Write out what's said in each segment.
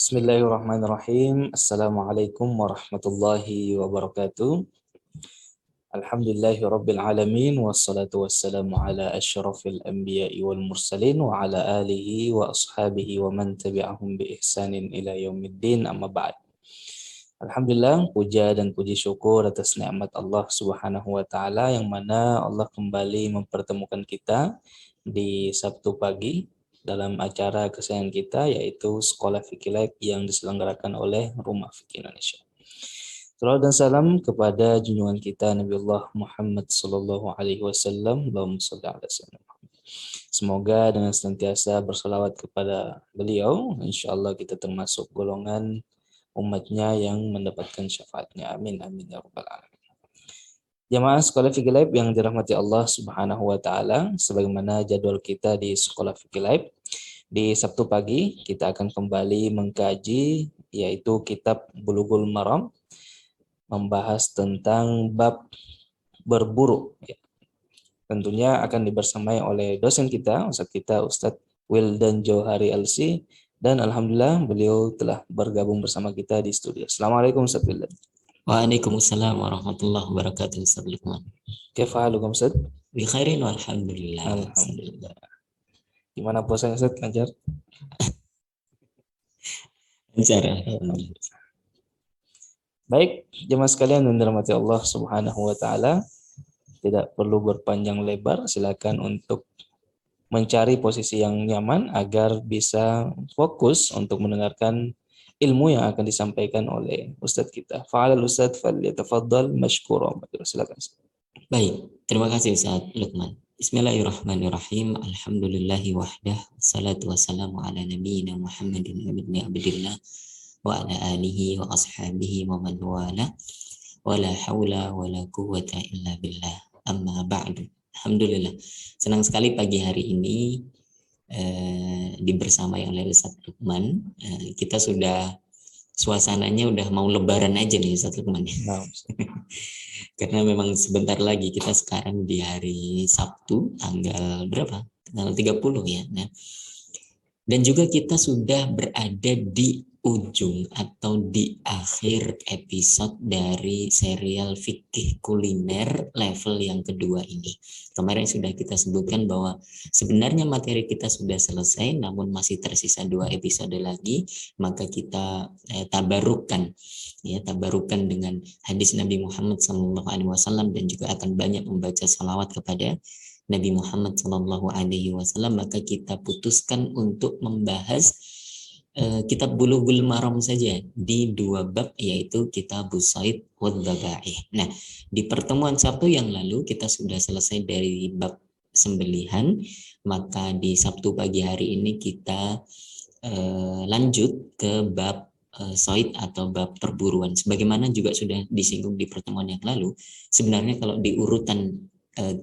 Bismillahirrahmanirrahim. Assalamualaikum warahmatullahi wabarakatuh. Alhamdulillahi rabbil alamin. Wassalatu wassalamu ala asyrafil anbiya'i wal mursalin. Wa ala alihi wa ashabihi wa man tabi'ahum bi ihsanin ila yaumiddin, amma ba'd. Alhamdulillah, puja dan puji syukur atas nikmat Allah subhanahu wa ta'ala yang mana Allah kembali mempertemukan kita di Sabtu pagi dalam acara kesayangan kita, yaitu Sekolah Fikih Live yang diselenggarakan oleh Rumah Fikih Indonesia. Salawat dan salam kepada junjungan kita Nabiullah Muhammad sallallahu alaihi wasallam. Allahumma shalli ala sayyidina Muhammad. Semoga dengan senantiasa bersalawat kepada beliau, insyaallah kita termasuk golongan umatnya yang mendapatkan syafaatnya. Amin amin ya rabbal alamin. Jamaah Sekolah Fikih Live yang dirahmati Allah Subhanahu wa taala, sebagaimana jadwal kita di Sekolah Fikih Live, di Sabtu pagi kita akan kembali mengkaji yaitu kitab Bulughul Maram, membahas tentang bab berburu. Tentunya akan dibersamai oleh dosen kita, Ustadz Wildan Johari LC, dan alhamdulillah beliau telah bergabung bersama kita di studio. Assalamualaikum Ustadz Wildan. Waalaikumsalam warahmatullahi wabarakatuh. Ustaz Luqman. Kaifa halukum Ustadz? Bi khairin walhamdulillah. Alhamdulillah. Gimana puasanya Ustadz? Lancar? Lancar. Baik, jemaah sekalian yang dirahmati Allah Subhanahu wa taala, tidak perlu berpanjang lebar, silakan untuk mencari posisi yang nyaman agar bisa fokus untuk mendengarkan ilmu yang akan disampaikan oleh Ustadz kita. Fa'alal Ustadz falyatafaddal mashkura. Silakan. Baik, terima kasih Ustaz Luqman. Bismillahirrahmanirrahim. Alhamdulillahi wahdah. Salatu wassalamu ala nabiyyina Muhammadin ibn Abdillah wa ala alihi wa ashabihi wa man wala. Wa la hawla wa la quwwata illa billah. Amma ba'du. Alhamdulillah. Senang sekali pagi hari ini dibersamai oleh Ustaz Luqman. Kita sudah suasananya udah mau lebaran aja nih Ustaz Luqman. Nah, Karena memang sebentar lagi kita sekarang di hari Sabtu tanggal berapa? Tanggal 30 ya. Nah, dan juga kita sudah berada di ujung atau di akhir episode dari serial fikih kuliner level yang kedua ini. Kemarin sudah kita sebutkan bahwa sebenarnya materi kita sudah selesai, namun masih tersisa 2 episode lagi, maka kita tabarukan dengan hadis Nabi Muhammad SAW, dan juga akan banyak membaca salawat kepada Nabi Muhammad SAW. Maka kita putuskan untuk membahas kitab Bulughul Maram saja di 2 bab, yaitu kitab Shayd wad Dhabaih. Nah, di pertemuan Sabtu yang lalu kita sudah selesai dari bab sembelihan, maka di Sabtu pagi hari ini kita lanjut ke bab Shayd atau bab perburuan. Sebagaimana juga sudah disinggung di pertemuan yang lalu, sebenarnya kalau di urutan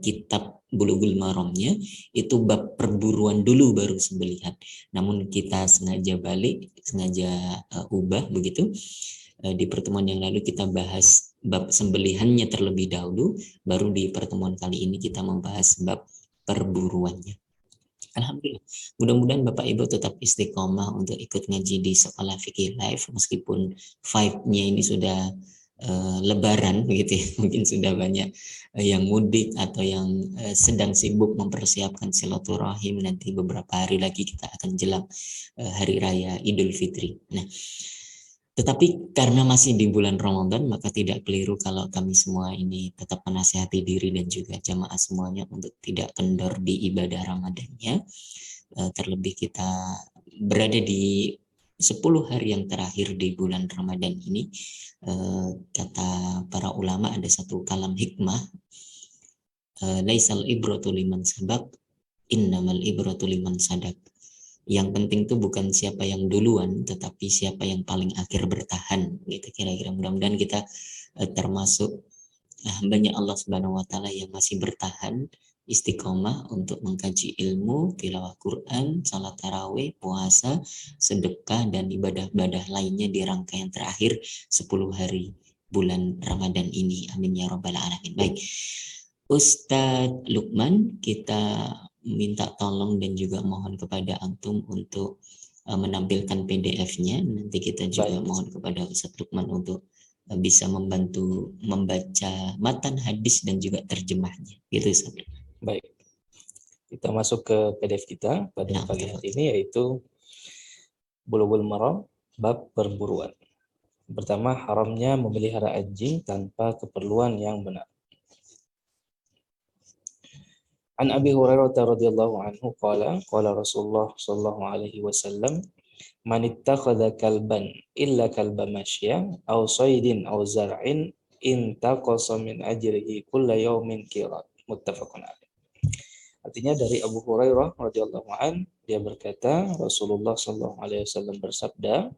kitab Bulughul Maramnya itu bab perburuan dulu baru sembelihan. Namun kita sengaja ubah begitu. Di pertemuan yang lalu kita bahas bab sembelihannya terlebih dahulu, baru di pertemuan kali ini kita membahas bab perburuannya. Alhamdulillah. Mudah-mudahan Bapak Ibu tetap istiqomah untuk ikut ngaji di Sekolah Fikih Live, meskipun vibe-nya ini sudah lebaran begitu ya. Mungkin sudah banyak yang mudik atau yang sedang sibuk mempersiapkan silaturahim. Nanti beberapa hari lagi kita akan jelang hari raya Idul Fitri. Nah, tetapi karena masih di bulan Ramadan, maka tidak keliru kalau kami semua ini tetap menasihati diri dan juga jamaah semuanya untuk tidak kendor di ibadah Ramadannya. Terlebih kita berada di 10 hari yang terakhir di bulan Ramadan ini. Kata para ulama ada satu kalam hikmah, laisal ibratu liman sabaq, innamal ibratu liman sadaq. Yang penting itu bukan siapa yang duluan, tetapi siapa yang paling akhir bertahan, gitu kira-kira. Mudah-mudahan kita termasuk hambanya Allah Subhanahu wa taala yang masih bertahan istiqomah untuk mengkaji ilmu, tilawah Quran, salat tarawih, puasa, sedekah, dan ibadah-ibadah lainnya di rangkaian terakhir 10 hari bulan Ramadan ini. Amin ya rabbal alamin. Baik, Ustadz Luqman, kita minta tolong dan juga mohon kepada antum untuk menampilkan PDF-nya. Nanti kita juga Baik, mohon kepada Ustaz Lukman untuk bisa membantu membaca matan hadis dan juga terjemahnya. Gitu Ustaz. baik. Kita masuk ke PDF kita pada Nah, pagi betul. hari ini, yaitu Bulughul Maram bab perburuan. Pertama, haramnya memelihara anjing tanpa keperluan yang benar. An Abi Hurairah radhiyallahu anhu qala Rasulullah sallallahu alaihi wasallam, man ittakhadha kalban illa kalba masya aw saydin aw zar'in intaqasa min ajrihi kulla yawmin qirat. Muttafaqun alaih. Artinya dari Abu Hurairah radhiyallahu an, dia berkata, Rasulullah sallallahu alaihi wasallam bersabda,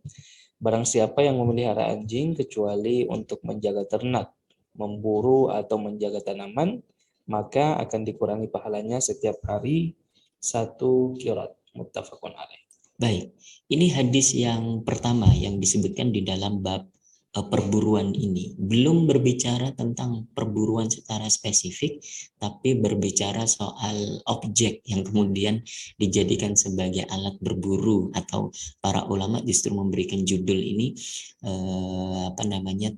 barang siapa yang memelihara anjing kecuali untuk menjaga ternak, memburu atau menjaga tanaman, maka akan dikurangi pahalanya setiap hari 1 qirat. Muttafaqun alaih. Baik, ini hadis yang pertama yang disebutkan di dalam bab perburuan ini. Belum berbicara tentang perburuan secara spesifik, tapi berbicara soal objek yang kemudian dijadikan sebagai alat berburu, atau para ulama justru memberikan judul ini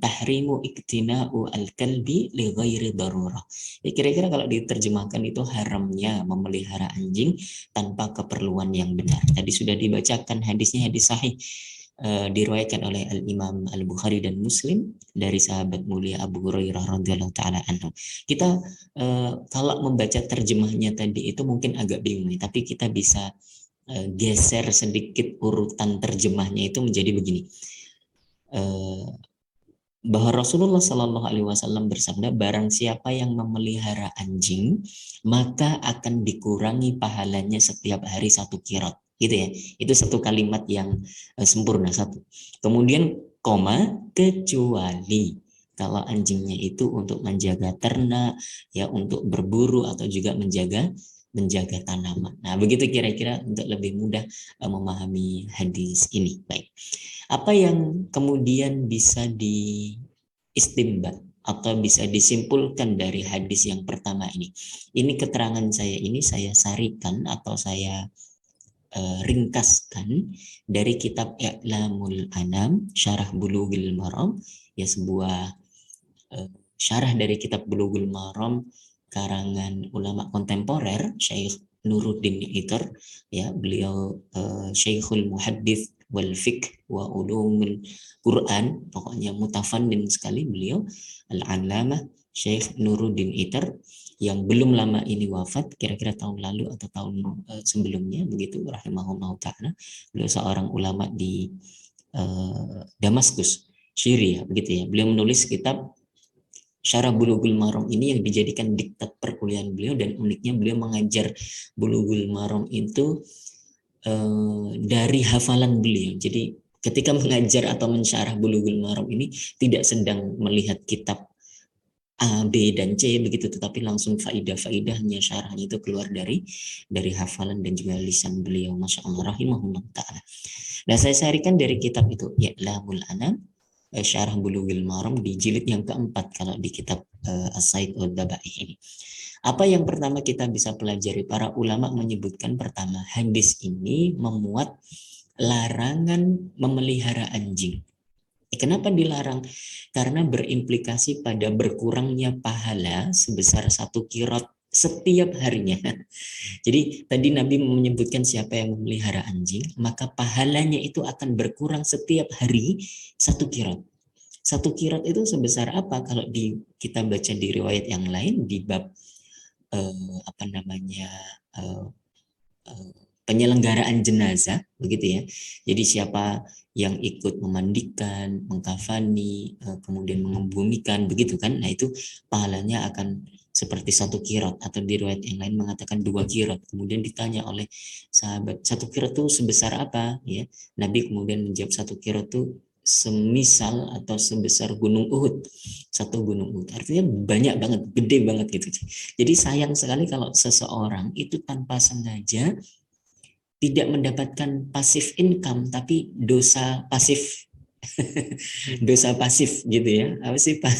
tahrimu iktina'u al-kalbi li ghairi darurah. Ya, kira-kira kalau diterjemahkan itu haramnya memelihara anjing tanpa keperluan yang benar. Tadi sudah dibacakan hadisnya, hadis sahih diriwayatkan oleh Al-Imam Al-Bukhari dan Muslim dari sahabat mulia Abu Hurairah radhiyallahu taala anhu. Kita kalau membaca terjemahnya tadi itu mungkin agak bingung, tapi kita bisa geser sedikit urutan terjemahnya itu menjadi begini. Bahwa Rasulullah Shallallahu Alaihi Wasallam bersabda, barang siapa yang memelihara anjing maka akan dikurangi pahalanya setiap hari 1 qirat, gitu ya. Itu satu kalimat yang sempurna, satu. Kemudian koma, kecuali kalau anjingnya itu untuk menjaga ternak, ya, untuk berburu atau juga menjaga tanaman. Nah, begitu kira-kira untuk lebih mudah memahami hadis ini. Baik. Apa yang kemudian bisa diistimbat atau bisa disimpulkan dari hadis yang pertama ini? Ini keterangan saya ini saya sarikan atau saya ringkaskan dari kitab I'lamul Anam Syarah Bulughul Maram, ya, sebuah syarah dari kitab Bulughul Maram karangan ulama kontemporer Syekh Nuruddin Itar, ya, beliau Syekhul Muhaddits wal Fiqh wa Ulumul Quran, pokoknya mutafandin sekali beliau, Al-Allamah Syekh Nuruddin Itar, yang belum lama ini wafat, kira-kira tahun lalu atau tahun sebelumnya begitu, rahimahullah taala. Beliau seorang ulama di Damaskus, Syria, begitu ya. Beliau menulis kitab Syarah Bulughul Maram ini yang dijadikan diktat perkuliahan beliau, dan uniknya beliau mengajar Bulughul Maram itu dari hafalan beliau. Jadi ketika mengajar atau mensyarah Bulughul Maram ini tidak sedang melihat kitab A, B, dan C begitu, tetapi langsung faidah-faidahnya, syarahnya itu keluar dari hafalan dan juga lisan beliau, masya Allah, rahimahullah ta'ala. Nah, saya sarikan dari kitab itu, I'lamul Anam Syarah Bulughul Maram di jilid yang keempat kalau di kitab As-Said Ad-Dabai ini. Apa yang pertama kita bisa pelajari? Para ulama menyebutkan pertama, hadis ini memuat larangan memelihara anjing. Kenapa dilarang? Karena berimplikasi pada berkurangnya pahala sebesar 1 qirat setiap harinya. Jadi tadi Nabi menyebutkan siapa yang memelihara anjing, maka pahalanya itu akan berkurang setiap hari 1 qirat. 1 qirat itu sebesar apa? Kalau kita baca di riwayat yang lain di bab penyelenggaraan jenazah, begitu ya. Jadi siapa yang ikut memandikan, mengkafani, kemudian mengebumikan, begitu kan? Nah, itu pahalanya akan seperti 1 qirat, atau di riwayat yang lain mengatakan 2 qirat. Kemudian ditanya oleh sahabat, 1 qirat itu sebesar apa? Ya, Nabi kemudian menjawab, 1 qirat itu semisal atau sebesar gunung Uhud, 1 gunung Uhud. Artinya banyak banget, gede banget gitu. Jadi sayang sekali kalau seseorang itu tanpa sengaja tidak mendapatkan passive income, tapi dosa pasif. Dosa pasif gitu ya. Apa sih Pak?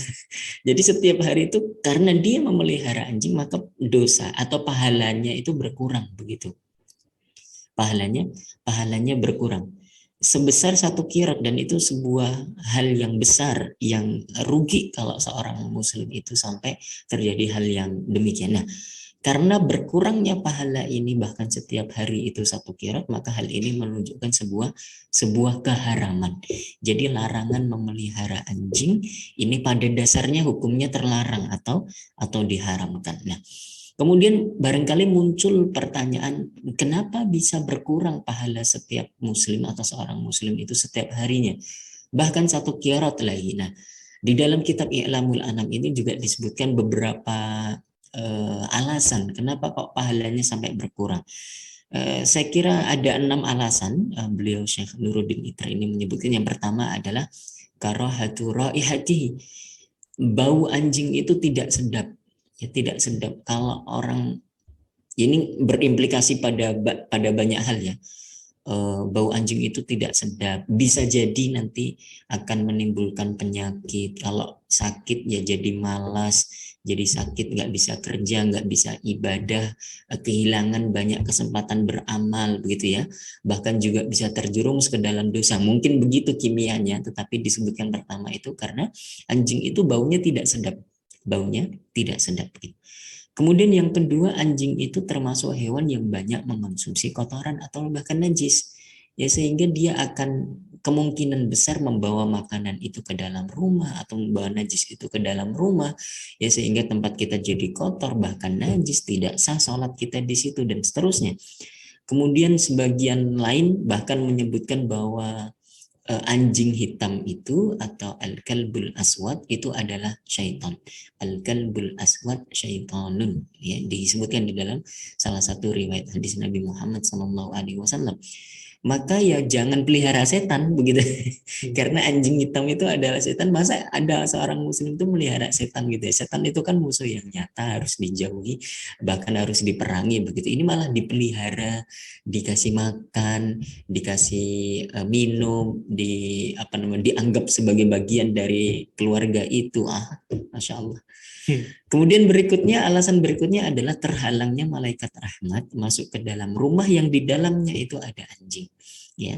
Jadi setiap hari itu karena dia memelihara anjing, maka dosa atau pahalanya itu berkurang begitu. pahalanya berkurang sebesar 1 qirat, dan itu sebuah hal yang besar yang rugi kalau seorang muslim itu sampai terjadi hal yang demikian. Nah, karena berkurangnya pahala ini bahkan setiap hari itu 1 qirat, maka hal ini menunjukkan sebuah keharaman. Jadi larangan memelihara anjing ini pada dasarnya hukumnya terlarang atau diharamkan. Nah, kemudian barangkali muncul pertanyaan, kenapa bisa berkurang pahala setiap muslim atau seorang muslim itu setiap harinya? Bahkan 1 qirat lagi. Nah, di dalam kitab I'lamul Anam ini juga disebutkan beberapa alasan kenapa kok pahalanya sampai berkurang. Saya kira ada 6 alasan. Beliau Syekh Nuruddin Itra ini menyebutkan. Yang pertama adalah karahatu raihatihi. Bau anjing itu tidak sedap. Ya, tidak sedap. Kalau orang, ini berimplikasi pada banyak hal ya. Bau anjing itu tidak sedap, bisa jadi nanti akan menimbulkan penyakit. Kalau sakit ya jadi malas, jadi sakit, nggak bisa kerja, nggak bisa ibadah, kehilangan banyak kesempatan beramal begitu ya. Bahkan juga bisa terjerumus ke dalam dosa. Mungkin begitu kimianya, tetapi disebutkan pertama itu karena anjing itu baunya tidak sedap. Baunya tidak sedap gitu. Kemudian yang kedua, anjing itu termasuk hewan yang banyak mengonsumsi kotoran atau bahkan najis. Ya, sehingga dia akan kemungkinan besar membawa makanan itu ke dalam rumah atau membawa najis itu ke dalam rumah. Ya, sehingga tempat kita jadi kotor, bahkan najis, tidak sah sholat kita di situ dan seterusnya. Kemudian sebagian lain bahkan menyebutkan bahwa anjing hitam itu atau al-kalbul aswad itu adalah syaitan. Al-kalbul aswad syaitanun, ya, disebutkan di dalam salah satu riwayat hadis Nabi Muhammad SAW. Maka ya jangan pelihara setan begitu. Karena anjing hitam itu adalah setan. Masa ada seorang muslim itu melihara setan gitu ya? Setan itu kan musuh yang nyata, harus dijauhi, bahkan harus diperangi begitu. Ini malah dipelihara, dikasih makan, dikasih minum, dianggap sebagai bagian dari keluarga itu. Masya Allah. Kemudian alasan berikutnya adalah terhalangnya malaikat rahmat masuk ke dalam rumah yang di dalamnya itu ada anjing. Ya,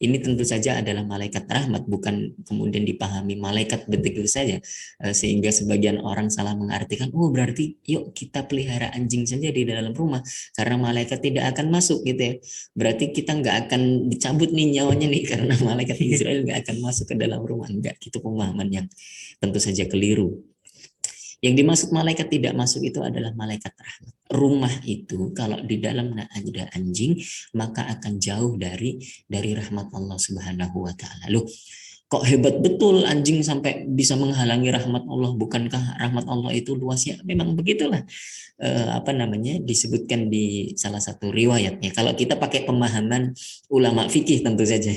ini tentu saja adalah malaikat rahmat, bukan kemudian dipahami malaikat begitu saja, sehingga sebagian orang salah mengartikan, oh berarti yuk kita pelihara anjing saja di dalam rumah karena malaikat tidak akan masuk gitu ya. Berarti kita nggak akan dicabut nih nyawanya nih karena malaikat Israel nggak akan masuk ke dalam rumah. Enggak, itu pemahaman yang tentu saja keliru. Yang dimaksud malaikat tidak masuk itu adalah malaikat rahmat. Rumah itu kalau di dalam ada anjing maka akan jauh dari rahmat Allah Subhanahu wa taala. Loh, kok hebat betul anjing sampai bisa menghalangi rahmat Allah? Bukankah rahmat Allah itu luas? Ya, memang begitulah. Disebutkan di salah satu riwayatnya. Kalau kita pakai pemahaman ulama fikih tentu saja.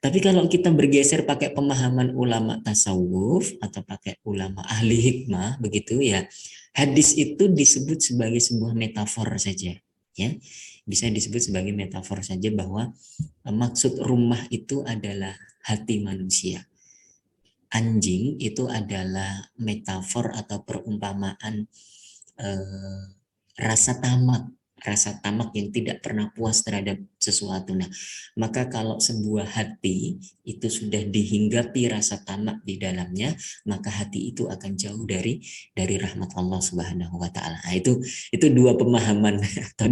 Tapi kalau kita bergeser pakai pemahaman ulama tasawuf atau pakai ulama ahli hikmah begitu ya, hadis itu disebut sebagai sebuah metafor saja, ya. Bisa disebut sebagai metafor saja bahwa maksud rumah itu adalah hati manusia. Anjing itu adalah metafor atau perumpamaan rasa tamak yang tidak pernah puas terhadap sesuatu. Nah, maka kalau sebuah hati itu sudah dihinggapi rasa tamak di dalamnya, maka hati itu akan jauh dari rahmat Allah Subhanahu wa taala. Nah, itu dua pemahaman atau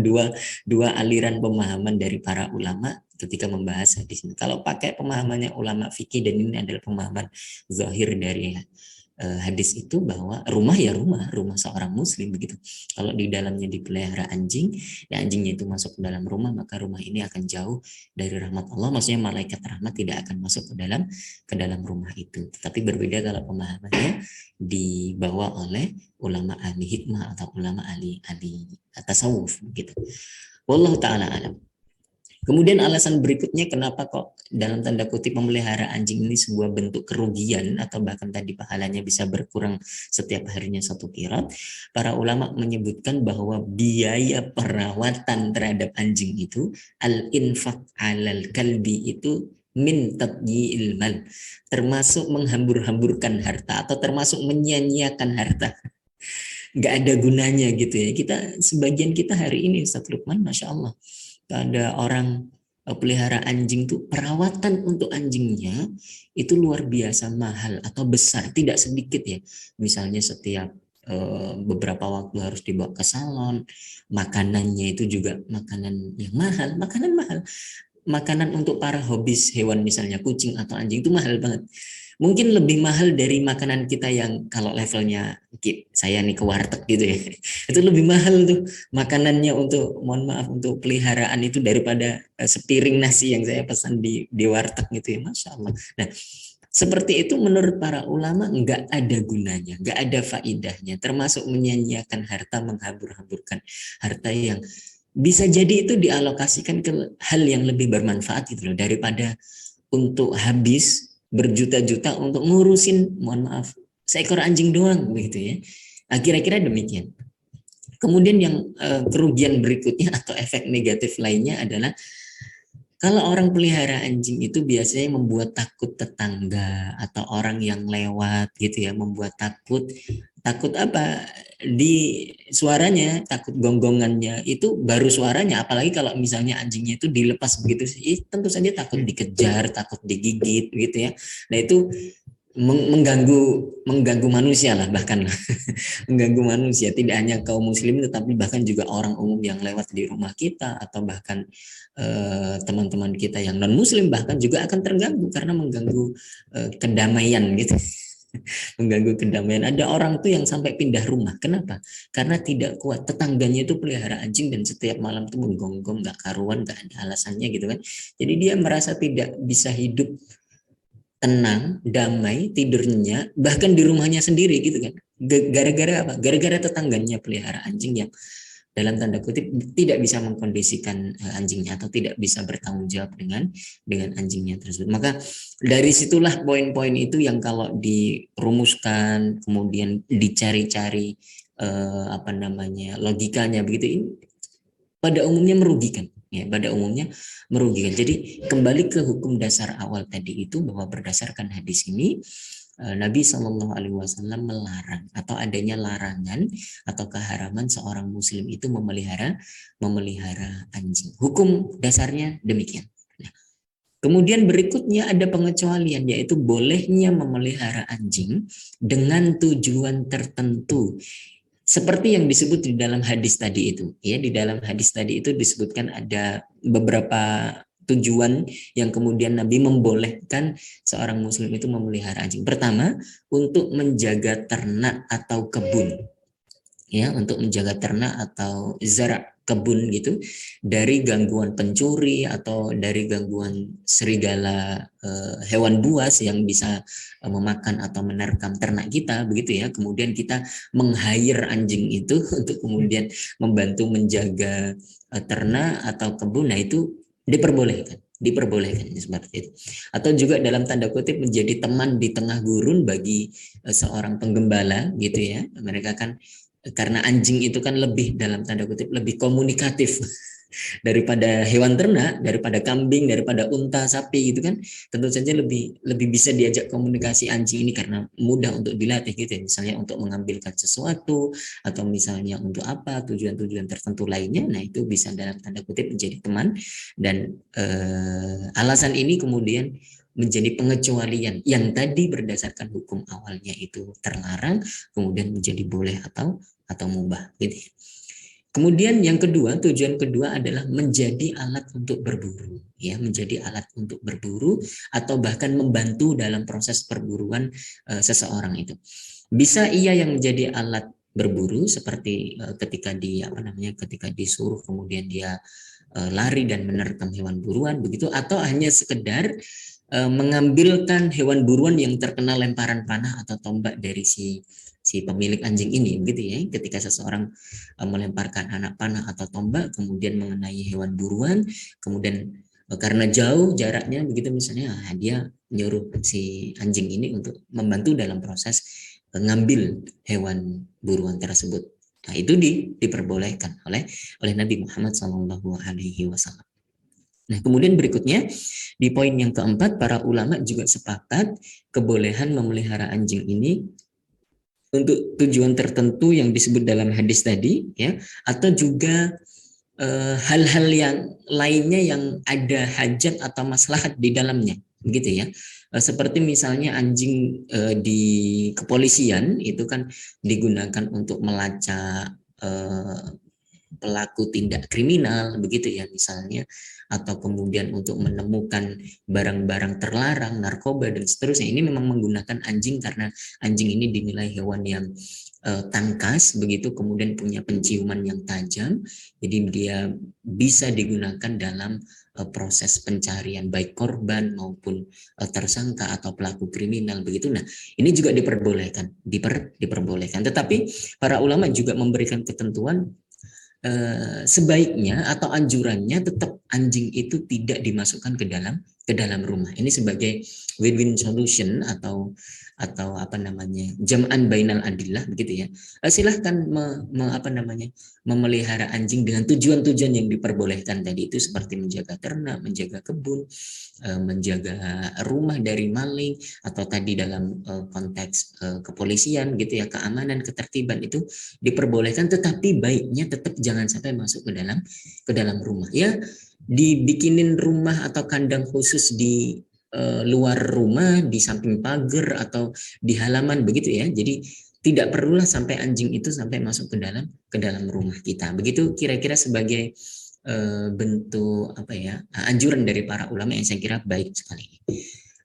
dua aliran pemahaman dari para ulama ketika membahas hadis ini. Kalau pakai pemahamannya ulama fikih, dan ini adalah pemahaman zahir dari hadis itu, bahwa rumah ya rumah seorang muslim begitu. Kalau di dalamnya dipelihara anjing, ya anjingnya itu masuk ke dalam rumah, maka rumah ini akan jauh dari rahmat Allah. Maksudnya malaikat rahmat tidak akan masuk ke dalam rumah itu. Tetapi berbeda kalau pemahamannya dibawa oleh ulama ahli hikmah atau ulama ahli tasawuf begitu. Wallahu taala alam. Kemudian alasan berikutnya kenapa kok dalam tanda kutip memelihara anjing ini sebuah bentuk kerugian atau bahkan tadi pahalanya bisa berkurang setiap harinya 1 qirat. Para ulama menyebutkan bahwa biaya perawatan terhadap anjing itu, al-infaq alal kalbi itu min tadyi'il mal, termasuk menghambur-hamburkan harta atau termasuk menyia-nyiakan harta. Nggak ada gunanya gitu ya. Sebagian kita hari ini Ustaz Lukman, Masya Allah, pada orang pelihara anjing tuh perawatan untuk anjingnya itu luar biasa mahal atau besar, tidak sedikit ya. Misalnya setiap beberapa waktu harus dibawa ke salon, makanannya itu juga makanan yang mahal, makanan mahal. Makanan untuk para hobis hewan misalnya kucing atau anjing itu mahal banget. Mungkin lebih mahal dari makanan kita yang kalau levelnya saya nih ke warteg gitu ya. Itu lebih mahal tuh makanannya untuk, mohon maaf, untuk peliharaan itu daripada sepiring nasi yang saya pesan di warteg gitu ya. Masya Allah. Nah, seperti itu menurut para ulama nggak ada gunanya, nggak ada faidahnya, termasuk menyanyiakan harta, menghambur-hamburkan harta yang bisa jadi itu dialokasikan ke hal yang lebih bermanfaat gitu loh, daripada untuk habis berjuta-juta untuk ngurusin, mohon maaf, seekor anjing doang begitu ya. Kira-kira demikian. Kemudian yang kerugian berikutnya atau efek negatif lainnya adalah kalau orang pelihara anjing itu biasanya membuat takut tetangga atau orang yang lewat gitu ya, membuat takut. Takut apa? Di suaranya, takut gonggongannya itu baru suaranya, apalagi kalau misalnya anjingnya itu dilepas begitu sih, tentu saja takut dikejar, takut digigit gitu ya. Nah, itu mengganggu manusia lah, bahkan mengganggu manusia, tidak hanya kaum muslim tetapi bahkan juga orang umum yang lewat di rumah kita, atau bahkan teman-teman kita yang non muslim bahkan juga akan terganggu karena mengganggu kedamaian gitu. Mengganggu kedamaian. Ada orang tuh yang sampai pindah rumah. Kenapa? Karena tidak kuat, tetangganya itu pelihara anjing dan setiap malam tuh menggonggong, nggak karuan, nggak ada alasannya gitu kan. Jadi dia merasa tidak bisa hidup tenang, damai, tidurnya, bahkan di rumahnya sendiri gitu kan. Gara-gara apa? Gara-gara tetangganya pelihara anjing yang dalam tanda kutip tidak bisa mengkondisikan anjingnya atau tidak bisa bertanggung jawab dengan anjingnya tersebut. Maka dari situlah poin-poin itu yang kalau dirumuskan, kemudian dicari-cari apa namanya logikanya begitu, ini pada umumnya merugikan. Ya, pada umumnya merugikan. Jadi kembali ke hukum dasar awal tadi itu, bahwa berdasarkan hadis ini Nabi Shallallahu Alaihi Wasallam melarang atau adanya larangan atau keharaman seorang muslim itu memelihara anjing. Hukum dasarnya demikian. Nah, kemudian berikutnya ada pengecualian, yaitu bolehnya memelihara anjing dengan tujuan tertentu. Seperti yang disebut di dalam hadis tadi itu, ya, di dalam hadis tadi itu disebutkan ada beberapa tujuan yang kemudian Nabi membolehkan seorang muslim itu memelihara anjing. Pertama, untuk menjaga ternak atau kebun, ya, untuk menjaga ternak atau zara, kebun gitu, dari gangguan pencuri atau dari gangguan serigala, hewan buas yang bisa memakan atau menerkam ternak kita begitu ya. Kemudian kita meng-hire anjing itu untuk kemudian membantu menjaga ternak atau kebun. Nah, itu diperbolehkan seperti itu. Atau juga dalam tanda kutip menjadi teman di tengah gurun bagi seorang penggembala gitu ya. Mereka kan, karena anjing itu kan lebih, dalam tanda kutip, lebih komunikatif daripada hewan ternak, daripada kambing, daripada unta, sapi gitu kan. Tentu saja lebih bisa diajak komunikasi anjing ini karena mudah untuk dilatih gitu ya. Misalnya untuk mengambilkan sesuatu, atau misalnya untuk apa, tujuan-tujuan tertentu lainnya. Nah, itu bisa dalam tanda kutip menjadi teman. Dan alasan ini kemudian menjadi pengecualian yang tadi berdasarkan hukum awalnya itu terlarang, kemudian menjadi boleh atau mubah gitu. Kemudian yang kedua, tujuan kedua adalah menjadi alat untuk berburu, ya, menjadi alat untuk berburu atau bahkan membantu dalam proses perburuan seseorang itu. Bisa ia yang menjadi alat berburu seperti ketika ketika disuruh kemudian dia lari dan menerkam hewan buruan begitu, atau hanya sekedar mengambilkan hewan buruan yang terkena lemparan panah atau tombak dari si pemilik anjing ini begitu ya. Ketika seseorang melemparkan anak panah atau tombak kemudian mengenai hewan buruan, kemudian karena jauh jaraknya begitu misalnya, dia nyuruh si anjing ini untuk membantu dalam proses mengambil hewan buruan tersebut. Nah, itu diperbolehkan oleh Nabi Muhammad SAW. Nah, kemudian berikutnya di poin yang keempat, para ulama juga sepakat kebolehan memelihara anjing ini untuk tujuan tertentu yang disebut dalam hadis tadi, ya, atau juga hal-hal yang lainnya yang ada hajat atau maslahat di dalamnya, begitu ya. Seperti misalnya anjing di kepolisian itu kan digunakan untuk melacak pelaku tindak kriminal, begitu ya misalnya, atau kemudian untuk menemukan barang-barang terlarang, narkoba dan seterusnya. Ini memang menggunakan anjing karena anjing ini dinilai hewan yang tangkas, begitu, kemudian punya penciuman yang tajam, jadi dia bisa digunakan dalam proses pencarian baik korban maupun tersangka atau pelaku kriminal, begitu. Nah, ini juga diperbolehkan. Tetapi para ulama juga memberikan ketentuan, sebaiknya atau anjurannya tetap anjing itu tidak dimasukkan ke dalam rumah. Ini sebagai win-win solution atau apa namanya, jam'an bainal adillah, begitu ya. Silahkan memelihara anjing dengan tujuan-tujuan yang diperbolehkan tadi itu, seperti menjaga ternak, menjaga kebun, menjaga rumah dari maling, atau tadi dalam konteks kepolisian, gitu ya, keamanan, ketertiban, itu diperbolehkan. Tetapi baiknya tetap jangan sampai masuk ke dalam rumah ya. Dibikinin rumah atau kandang khusus di luar rumah, di samping pagar atau di halaman, begitu ya. Jadi tidak perlulah sampai anjing itu sampai masuk ke dalam rumah kita. Begitu kira-kira sebagai bentuk apa ya, anjuran dari para ulama yang saya kira baik sekali.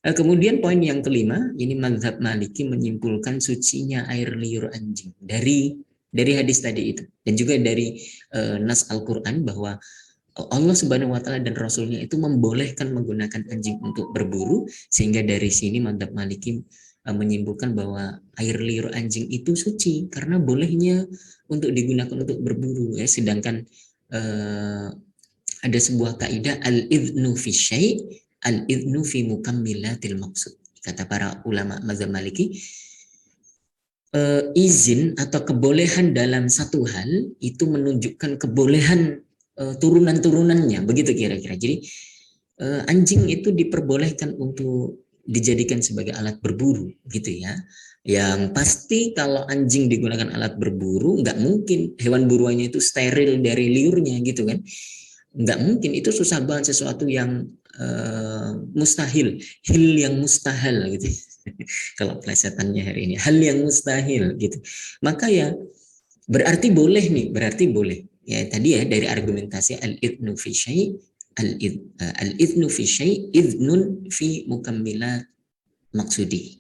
Kemudian poin yang kelima, ini mazhab Maliki menyimpulkan sucinya air liur anjing dari hadis tadi itu, dan juga dari nas Al-Quran, bahwa Allah Subhanahu wa taala dan Rasulnya itu membolehkan menggunakan anjing untuk berburu, sehingga dari sini mazhab Maliki menyimpulkan bahwa air liur anjing itu suci karena bolehnya untuk digunakan untuk berburu ya. Sedangkan ada sebuah kaidah al-idnu fi syai' al-idnu fi mukammilatil maqsud. Kata para ulama mazhab Maliki, izin atau kebolehan dalam satu hal itu menunjukkan kebolehan turunan-turunannya, begitu kira-kira. Jadi anjing itu diperbolehkan untuk dijadikan sebagai alat berburu, gitu ya. Yang pasti kalau anjing digunakan alat berburu, nggak mungkin hewan buruannya itu steril dari liurnya, gitu kan. Nggak mungkin, itu susah banget, sesuatu yang mustahil, hil yang mustahil, gitu. Kalau plesetannya hari ini, hal yang mustahil, gitu. Maka ya berarti boleh nih, berarti boleh. Ya tadi ya, dari argumentasi al-idnu fi syai' al-idnu fi syai' idnun fi mukammilat maksudi.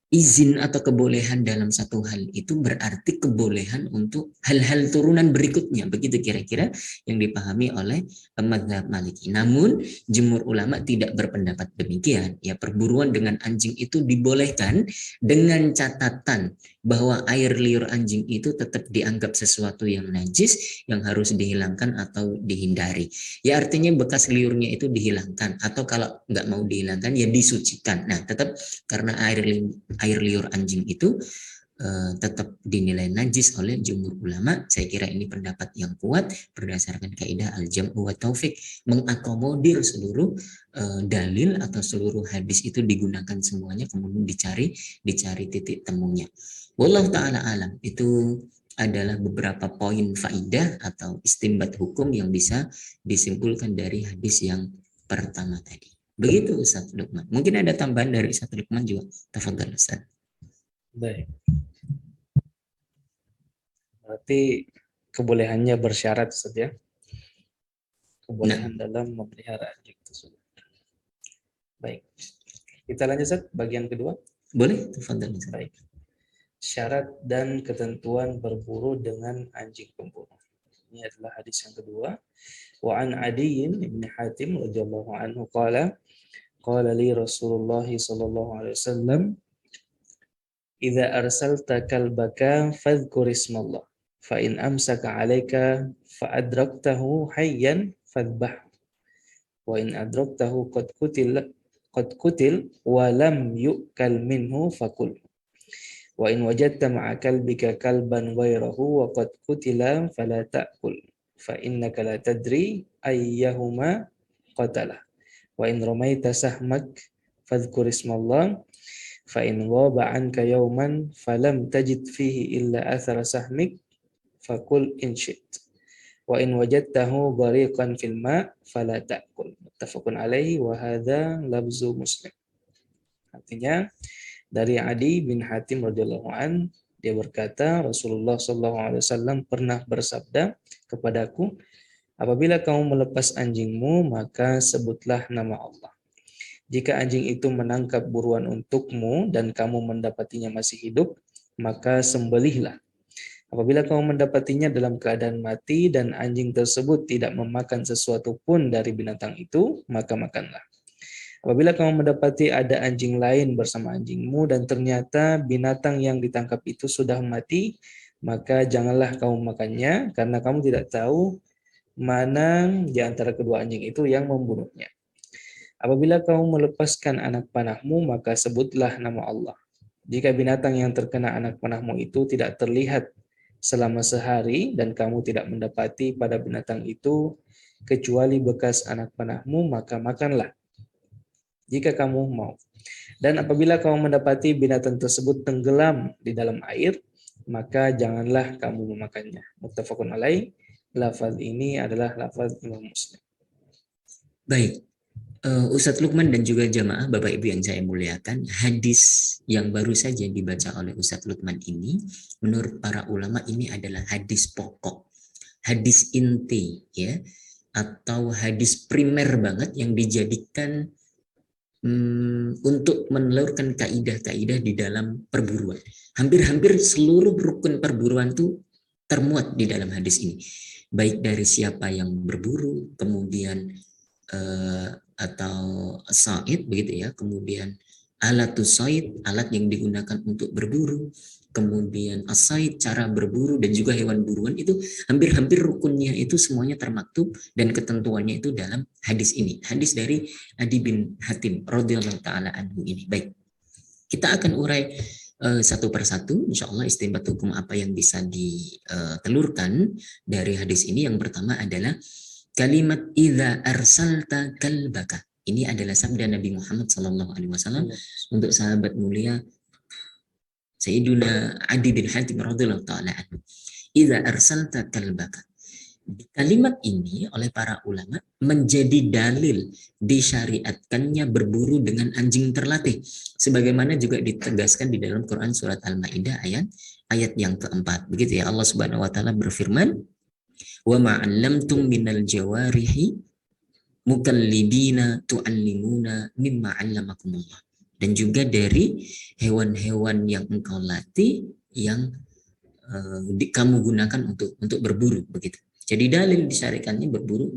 Izin atau kebolehan dalam satu hal itu berarti kebolehan untuk hal-hal turunan berikutnya, begitu kira-kira yang dipahami oleh mazhab Maliki. Namun jumhur ulama tidak berpendapat demikian. Ya, perburuan dengan anjing itu dibolehkan dengan catatan bahwa air liur anjing itu tetap dianggap sesuatu yang najis yang harus dihilangkan atau dihindari. Ya, artinya bekas liurnya itu dihilangkan, atau kalau nggak mau dihilangkan ya disucikan. Nah, tetap karena air liur anjing itu tetap dinilai najis oleh jumhur ulama. Saya kira ini pendapat yang kuat berdasarkan kaidah al-jam'u wa taufiq, mengakomodir seluruh dalil atau seluruh hadis itu digunakan semuanya, kemudian dicari titik temunya. Wallahu taala alam. Itu adalah beberapa poin faidah atau istinbat hukum yang bisa disimpulkan dari hadis yang pertama tadi. Begitu Ustaz Lukman. Mungkin ada tambahan dari Ustaz Lukman juga. Tafadhal Ustaz. Baik. Berarti kebolehannya bersyarat, Ustaz ya. Kebolehan dalam memelihara anjing tersebut. Baik. Kita lanjut Ustaz, bagian kedua. Boleh, tafadhal Ustaz. Baik. Syarat dan ketentuan berburu dengan anjing pemburu. Ini adalah hadis yang kedua. Wa an Adiyyin ibn Hatim radhiyallahu anhu qala li Rasulullah sallallahu alaihi wasallam idza arsalta kalbaka fadhkur ismallah fa in amsaka 'alaika fa adraktahu hayyan fadhbah wa in adraktahu qad kutil wa lam yu'kal minhu fakul wa in wajadta ma'a kalbika kalban ghairahu wa qad kutila fala ta'kul fa innaka la tadri ayyahuma qatalah wa in ramaita sahmak fadhkur ismallah fa in ghaba anka yawman falam tajid fihi illa athara sahmik fakul in syit wa in wajadtahu ghariqan fil ma' fala ta'kul. Muttafaqun alaihi wa hadza lafzu Muslim. Artinya dari Adi bin Hatim radhiyallahu an, dia berkata Rasulullah sallallahu alaihi wasallam pernah bersabda kepadaku, apabila kamu melepas anjingmu maka sebutlah nama Allah. Jika anjing itu menangkap buruan untukmu dan kamu mendapatinya masih hidup, maka sembelihlah. Apabila kamu mendapatinya dalam keadaan mati dan anjing tersebut tidak memakan sesuatu pun dari binatang itu, maka makanlah. Apabila kamu mendapati ada anjing lain bersama anjingmu dan ternyata binatang yang ditangkap itu sudah mati, maka janganlah kamu makannya karena kamu tidak tahu mana di antara kedua anjing itu yang membunuhnya. Apabila kamu melepaskan anak panahmu, maka sebutlah nama Allah. Jika binatang yang terkena anak panahmu itu tidak terlihat selama sehari dan kamu tidak mendapati pada binatang itu kecuali bekas anak panahmu, maka makanlah jika kamu mau. Dan apabila kamu mendapati binatang tersebut tenggelam di dalam air, maka janganlah kamu memakannya. Muttafaqun alaih. Lafaz ini adalah lafaz Imam Muslim. Baik, Ustadz Lukman dan juga jamaah Bapak Ibu yang saya muliakan, hadis yang baru saja dibaca oleh Ustadz Lukman ini, menurut para ulama ini adalah hadis pokok, hadis inti, ya, atau hadis primer banget yang dijadikan untuk menelurkan kaidah-kaidah di dalam perburuan. Hampir-hampir seluruh rukun perburuan itu termuat di dalam hadis ini, baik dari siapa yang berburu, kemudian atau said begitu ya, kemudian alatus said, alat yang digunakan untuk berburu, kemudian asaid, cara berburu, dan juga hewan buruan, itu hampir-hampir rukunnya itu semuanya termaktub dan ketentuannya itu dalam hadis ini, hadis dari Adi bin Hatim radhiyallahu taala anhu ini. Baik, kita akan urai satu persatu, insya Allah istinbat hukum apa yang bisa ditelurkan dari hadis ini. Yang pertama adalah kalimat idza arsalta kalbaka. Ini adalah sabda Nabi Muhammad SAW untuk sahabat mulia Sayyiduna Adi bin Hatim radhiyallahu taala anhu. Idza arsalta kalbaka. Kalimat ini oleh para ulama menjadi dalil disyariatkannya berburu dengan anjing terlatih, sebagaimana juga ditegaskan di dalam Quran surat Al-Maidah ayat yang keempat. Begitu ya, Allah Subhanahu wa taala berfirman, wa ma'allamtum minal jawarihi mukallibina tu'allimuna mimma 'allamakumullah. Dan juga dari hewan-hewan yang engkau latih yang kamu gunakan untuk berburu, begitu. Jadi dalil disyariatkannya berburu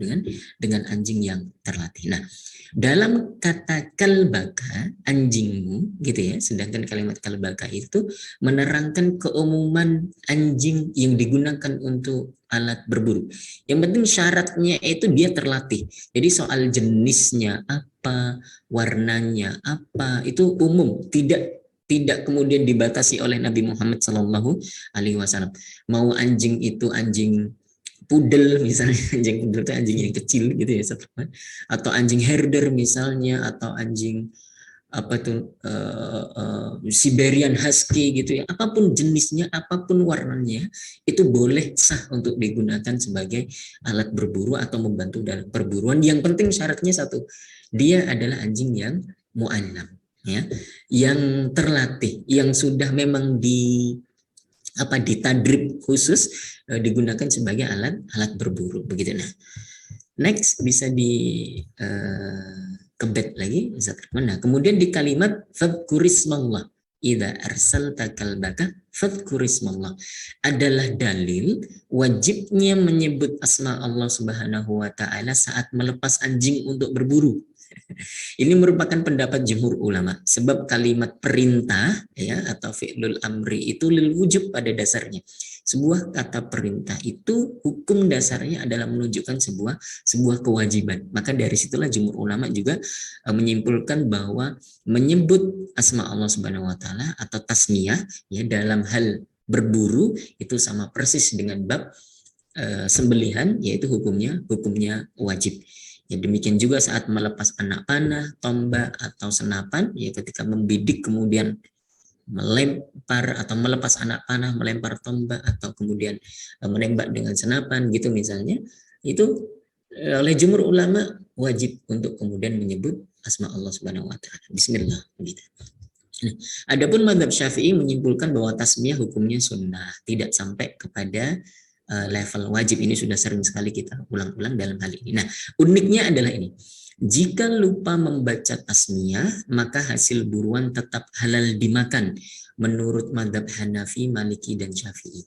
dengan anjing yang terlatih. Nah, dalam kata kalbaka, anjingmu, gitu ya. Sedangkan kalimat kalbaka itu menerangkan keumuman anjing yang digunakan untuk alat berburu. Yang penting syaratnya itu dia terlatih. Jadi soal jenisnya apa, warnanya apa, itu umum, tidak kemudian dibatasi oleh Nabi Muhammad SAW. Mau anjing itu anjing pudel misalnya, anjing pudel itu anjing yang kecil gitu ya, atau anjing herder misalnya, atau anjing apa tuh Siberian Husky gitu ya, apapun jenisnya, apapun warnanya, itu boleh sah untuk digunakan sebagai alat berburu atau membantu dalam perburuan. Yang penting syaratnya satu, dia adalah anjing yang mu'annam, ya, yang terlatih, yang sudah memang ditadrib khusus, digunakan sebagai alat berburu, begitu. Nah, next bisa kebet lagi. Nah, kemudian di kalimat fadhkurismallah, idza arsalta kalbaka fadhkurismallah, adalah dalil wajibnya menyebut asma Allah Subhanahu wa taala saat melepas anjing untuk berburu. Ini merupakan pendapat jumhur ulama, sebab kalimat perintah ya atau fi'lul amri itu lil wujub pada dasarnya. Sebuah kata perintah itu hukum dasarnya adalah menunjukkan sebuah kewajiban. Maka dari situlah jumhur ulama juga menyimpulkan bahwa menyebut asma Allah Subhanahu wa taala atau tasmiyah ya dalam hal berburu itu sama persis dengan bab sembelihan, yaitu hukumnya wajib. Ya, demikian juga saat melepas anak panah, tombak atau senapan, ya ketika membidik kemudian melempar atau melepas anak panah, melempar tombak, atau kemudian menembak dengan senapan gitu misalnya, itu oleh jumhur ulama wajib untuk kemudian menyebut asma Allah Subhanahu wa taala. Bismillah gitu. Nah, adapun mazhab Syafi'i menyimpulkan bahwa tasmiyah hukumnya sunnah, tidak sampai kepada level wajib. Ini sudah sering sekali kita ulang-ulang dalam hal ini. Nah, uniknya adalah ini. Jika lupa membaca tasmiyah, maka hasil buruan tetap halal dimakan menurut mazhab Hanafi, Maliki, dan Syafi'i.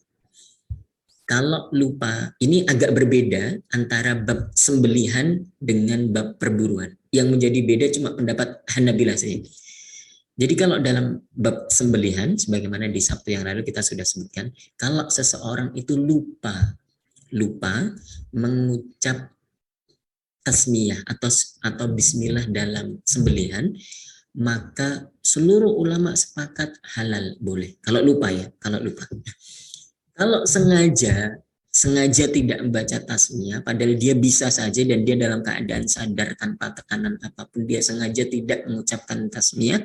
Kalau lupa, ini agak berbeda antara bab sembelihan dengan bab perburuan. Yang menjadi beda cuma pendapat Hanabilah saja. Jadi kalau dalam bab sembelihan, sebagaimana di Sabtu yang lalu kita sudah sebutkan, kalau seseorang itu lupa mengucap tasmiyah atau bismillah dalam sembelihan, maka seluruh ulama sepakat halal, boleh. Kalau lupa ya, kalau lupa. Kalau sengaja tidak membaca tasmiyah, padahal dia bisa saja dan dia dalam keadaan sadar tanpa tekanan apapun, dia sengaja tidak mengucapkan tasmiyah,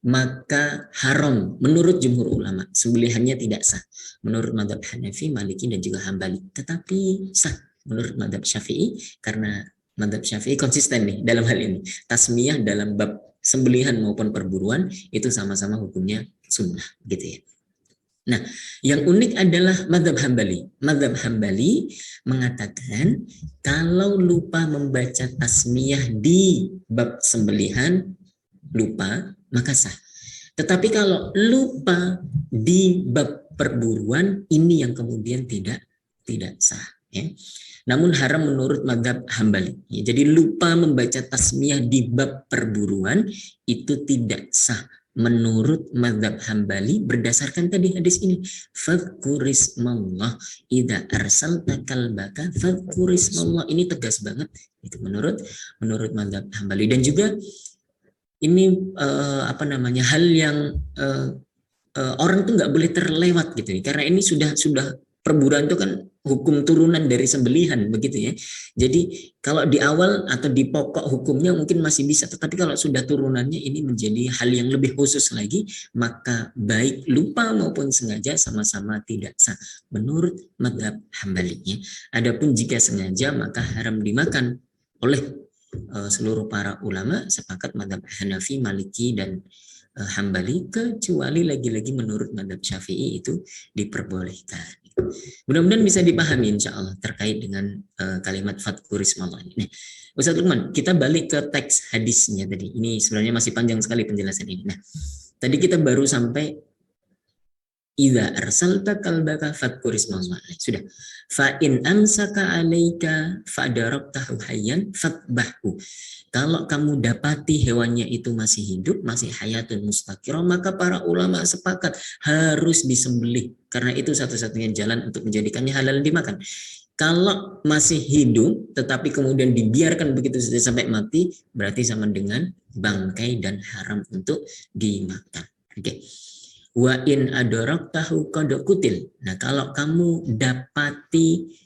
maka haram menurut jumhur ulama. Sembelihannya tidak sah menurut mazhab Hanafi, Maliki, dan juga Hambali. Tetapi sah menurut mazhab Syafi'i, karena mazhab Syafi'i konsisten nih dalam hal ini. Tasmiyah dalam bab sembelihan maupun perburuan itu sama-sama hukumnya sunnah gitu ya. Nah, yang unik adalah mazhab Hambali. Mazhab Hambali mengatakan kalau lupa membaca tasmiyah di bab sembelihan, lupa, maka sah. Tetapi kalau lupa di bab perburuan, ini yang kemudian tidak sah. Ya. Namun haram menurut mazhab Hambali. Ya, jadi lupa membaca tasmiyah di bab perburuan itu tidak sah menurut mazhab Hambali berdasarkan tadi hadis ini. Fadhkurismallah idza arsalta kalbaka fadhkurismallah. Ini tegas banget itu menurut mazhab Hambali. Dan juga ini hal yang orang tuh nggak boleh terlewat gitu, karena ini sudah perburuan itu kan hukum turunan dari sembelihan begitu ya. Jadi kalau di awal atau di pokok hukumnya mungkin masih bisa, tetapi kalau sudah turunannya ini menjadi hal yang lebih khusus lagi, maka baik lupa maupun sengaja sama-sama tidak sah menurut mazhab Hambali ya. Adapun jika sengaja maka haram dimakan oleh seluruh para ulama, sepakat mazhab Hanafi, Maliki, dan Hambali, kecuali lagi-lagi menurut mazhab Syafi'i itu diperbolehkan. Mudah-mudahan bisa dipahami insya Allah terkait dengan kalimat fadhkurismallah ini. Nah, Ustaz Lukman, kita balik ke teks hadisnya tadi. Ini sebenarnya masih panjang sekali penjelasan ini. Nah, tadi kita baru sampai idza arsalta kalbaka fadhkurismallah. Sudah. Fa in amsaka alaika fadaraktahu hayyan fatbahhu. Kalau kamu dapati hewannya itu masih hidup, masih hayatun mustaqirah, maka para ulama sepakat harus disembelih, karena itu satu-satunya jalan untuk menjadikannya halal dimakan. Kalau masih hidup tetapi kemudian dibiarkan begitu saja sampai mati, berarti sama dengan bangkai dan haram untuk dimakan. Oke. Wa in adaraktahu qad qutil. Nah, kalau kamu dapati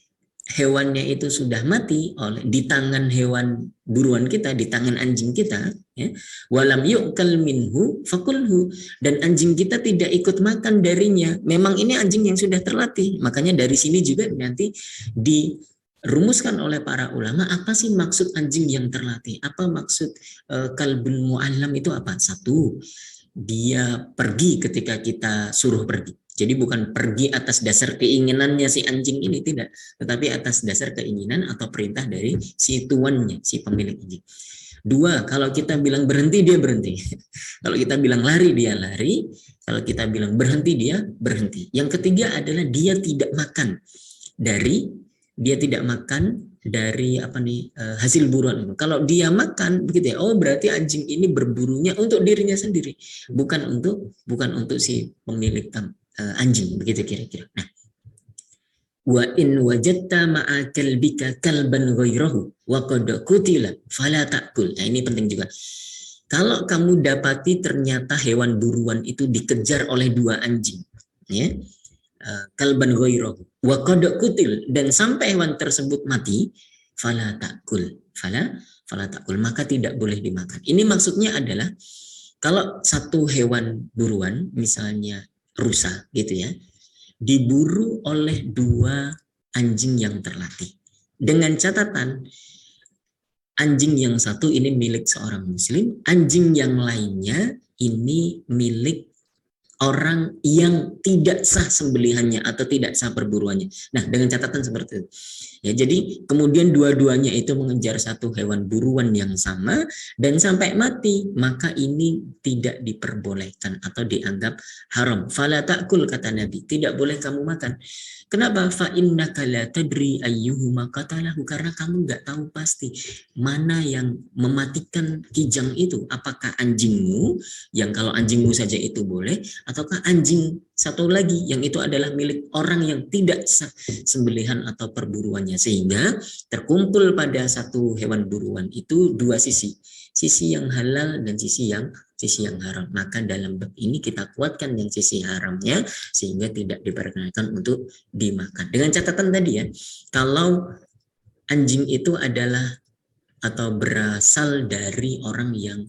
hewannya itu sudah mati di tangan hewan buruan kita, di tangan anjing kita, ya, walam yu'kal minhu fakulhu, dan anjing kita tidak ikut makan darinya, memang ini anjing yang sudah terlatih. Makanya dari sini juga nanti dirumuskan oleh para ulama apa sih maksud anjing yang terlatih, apa maksud kalbun mu'allam itu apa. Satu, dia pergi ketika kita suruh pergi. Jadi bukan pergi atas dasar keinginannya si anjing ini, tidak. Tetapi atas dasar keinginan atau perintah dari si tuannya, si pemilik anjing. Dua, kalau kita bilang berhenti, dia berhenti. Kalau kita bilang lari, dia lari. Kalau kita bilang berhenti, dia berhenti. Yang ketiga adalah dia tidak makan dari hasil buruan itu. Kalau dia makan begitu ya, oh berarti anjing ini berburunya untuk dirinya sendiri, bukan untuk si pemilik anjing, begitu kira-kira. Nah, wa in wajadta ma'a kalbika kalban ghairahu wa qad qutila fala ta'kul. Nah, ini penting juga. Kalau kamu dapati ternyata hewan buruan itu dikejar oleh dua anjing, ya, kalban ghairahu wa qad qutil, dan sampai hewan tersebut mati, fala ta'kul, maka tidak boleh dimakan. Ini maksudnya adalah Kalau satu hewan buruan, misalnya rusa gitu ya, diburu oleh 2 anjing yang terlatih. Dengan catatan, anjing yang satu ini milik seorang muslim, anjing yang lainnya ini milik orang yang tidak sah sembelihannya atau tidak sah perburuannya. Nah, dengan catatan seperti itu. Ya, jadi kemudian dua-duanya itu mengejar satu hewan buruan yang sama dan sampai mati, maka ini tidak diperbolehkan atau dianggap haram. Fala ta'kul, kata Nabi, tidak boleh kamu makan. Kenapa? Fa innaka la tadri ayyuhuma qatalahu, karena kamu nggak tahu pasti mana yang mematikan kijang itu. Apakah anjingmu, yang kalau anjingmu saja itu boleh, ataukah anjing satu lagi yang itu adalah milik orang yang tidak sah sembelihan atau perburuannya, sehingga terkumpul pada satu hewan buruan itu 2 sisi yang halal dan sisi yang haram. Maka dalam bab ini kita kuatkan yang sisi haramnya sehingga tidak diperkenankan untuk dimakan. Dengan catatan tadi ya, kalau anjing itu adalah atau berasal dari orang yang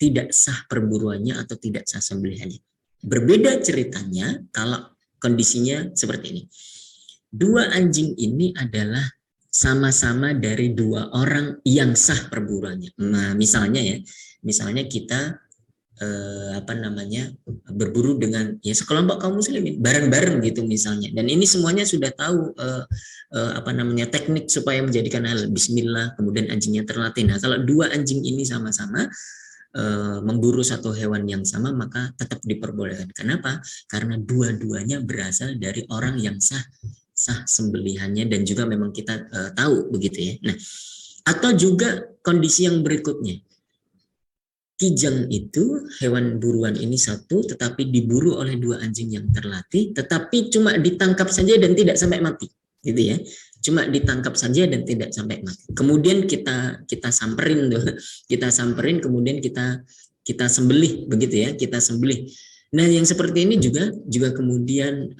tidak sah perburuannya atau tidak sah sembelihannya. Berbeda ceritanya kalau kondisinya seperti ini. 2 anjing ini adalah sama-sama dari 2 orang yang sah perburuannya. Nah, misalnya kita berburu dengan ya sekelompok kaum muslimin bareng-bareng gitu misalnya, dan ini semuanya sudah tahu teknik supaya menjadikan halal. Bismillah, kemudian anjingnya terlatih. Nah, kalau 2 anjing ini sama-sama memburu satu hewan yang sama, maka tetap diperbolehkan. Kenapa? Karena dua-duanya berasal dari orang yang sah sembelihannya dan juga memang kita tahu begitu ya. Nah, atau juga kondisi yang berikutnya, kijang itu hewan buruan ini satu, tetapi diburu oleh 2 anjing yang terlatih, tetapi cuma ditangkap saja dan tidak sampai mati, gitu ya. Cuma ditangkap saja dan tidak sampai mati. Kemudian kita samperin tuh, kemudian kita sembelih, begitu ya, kita sembelih. Nah, yang seperti ini juga kemudian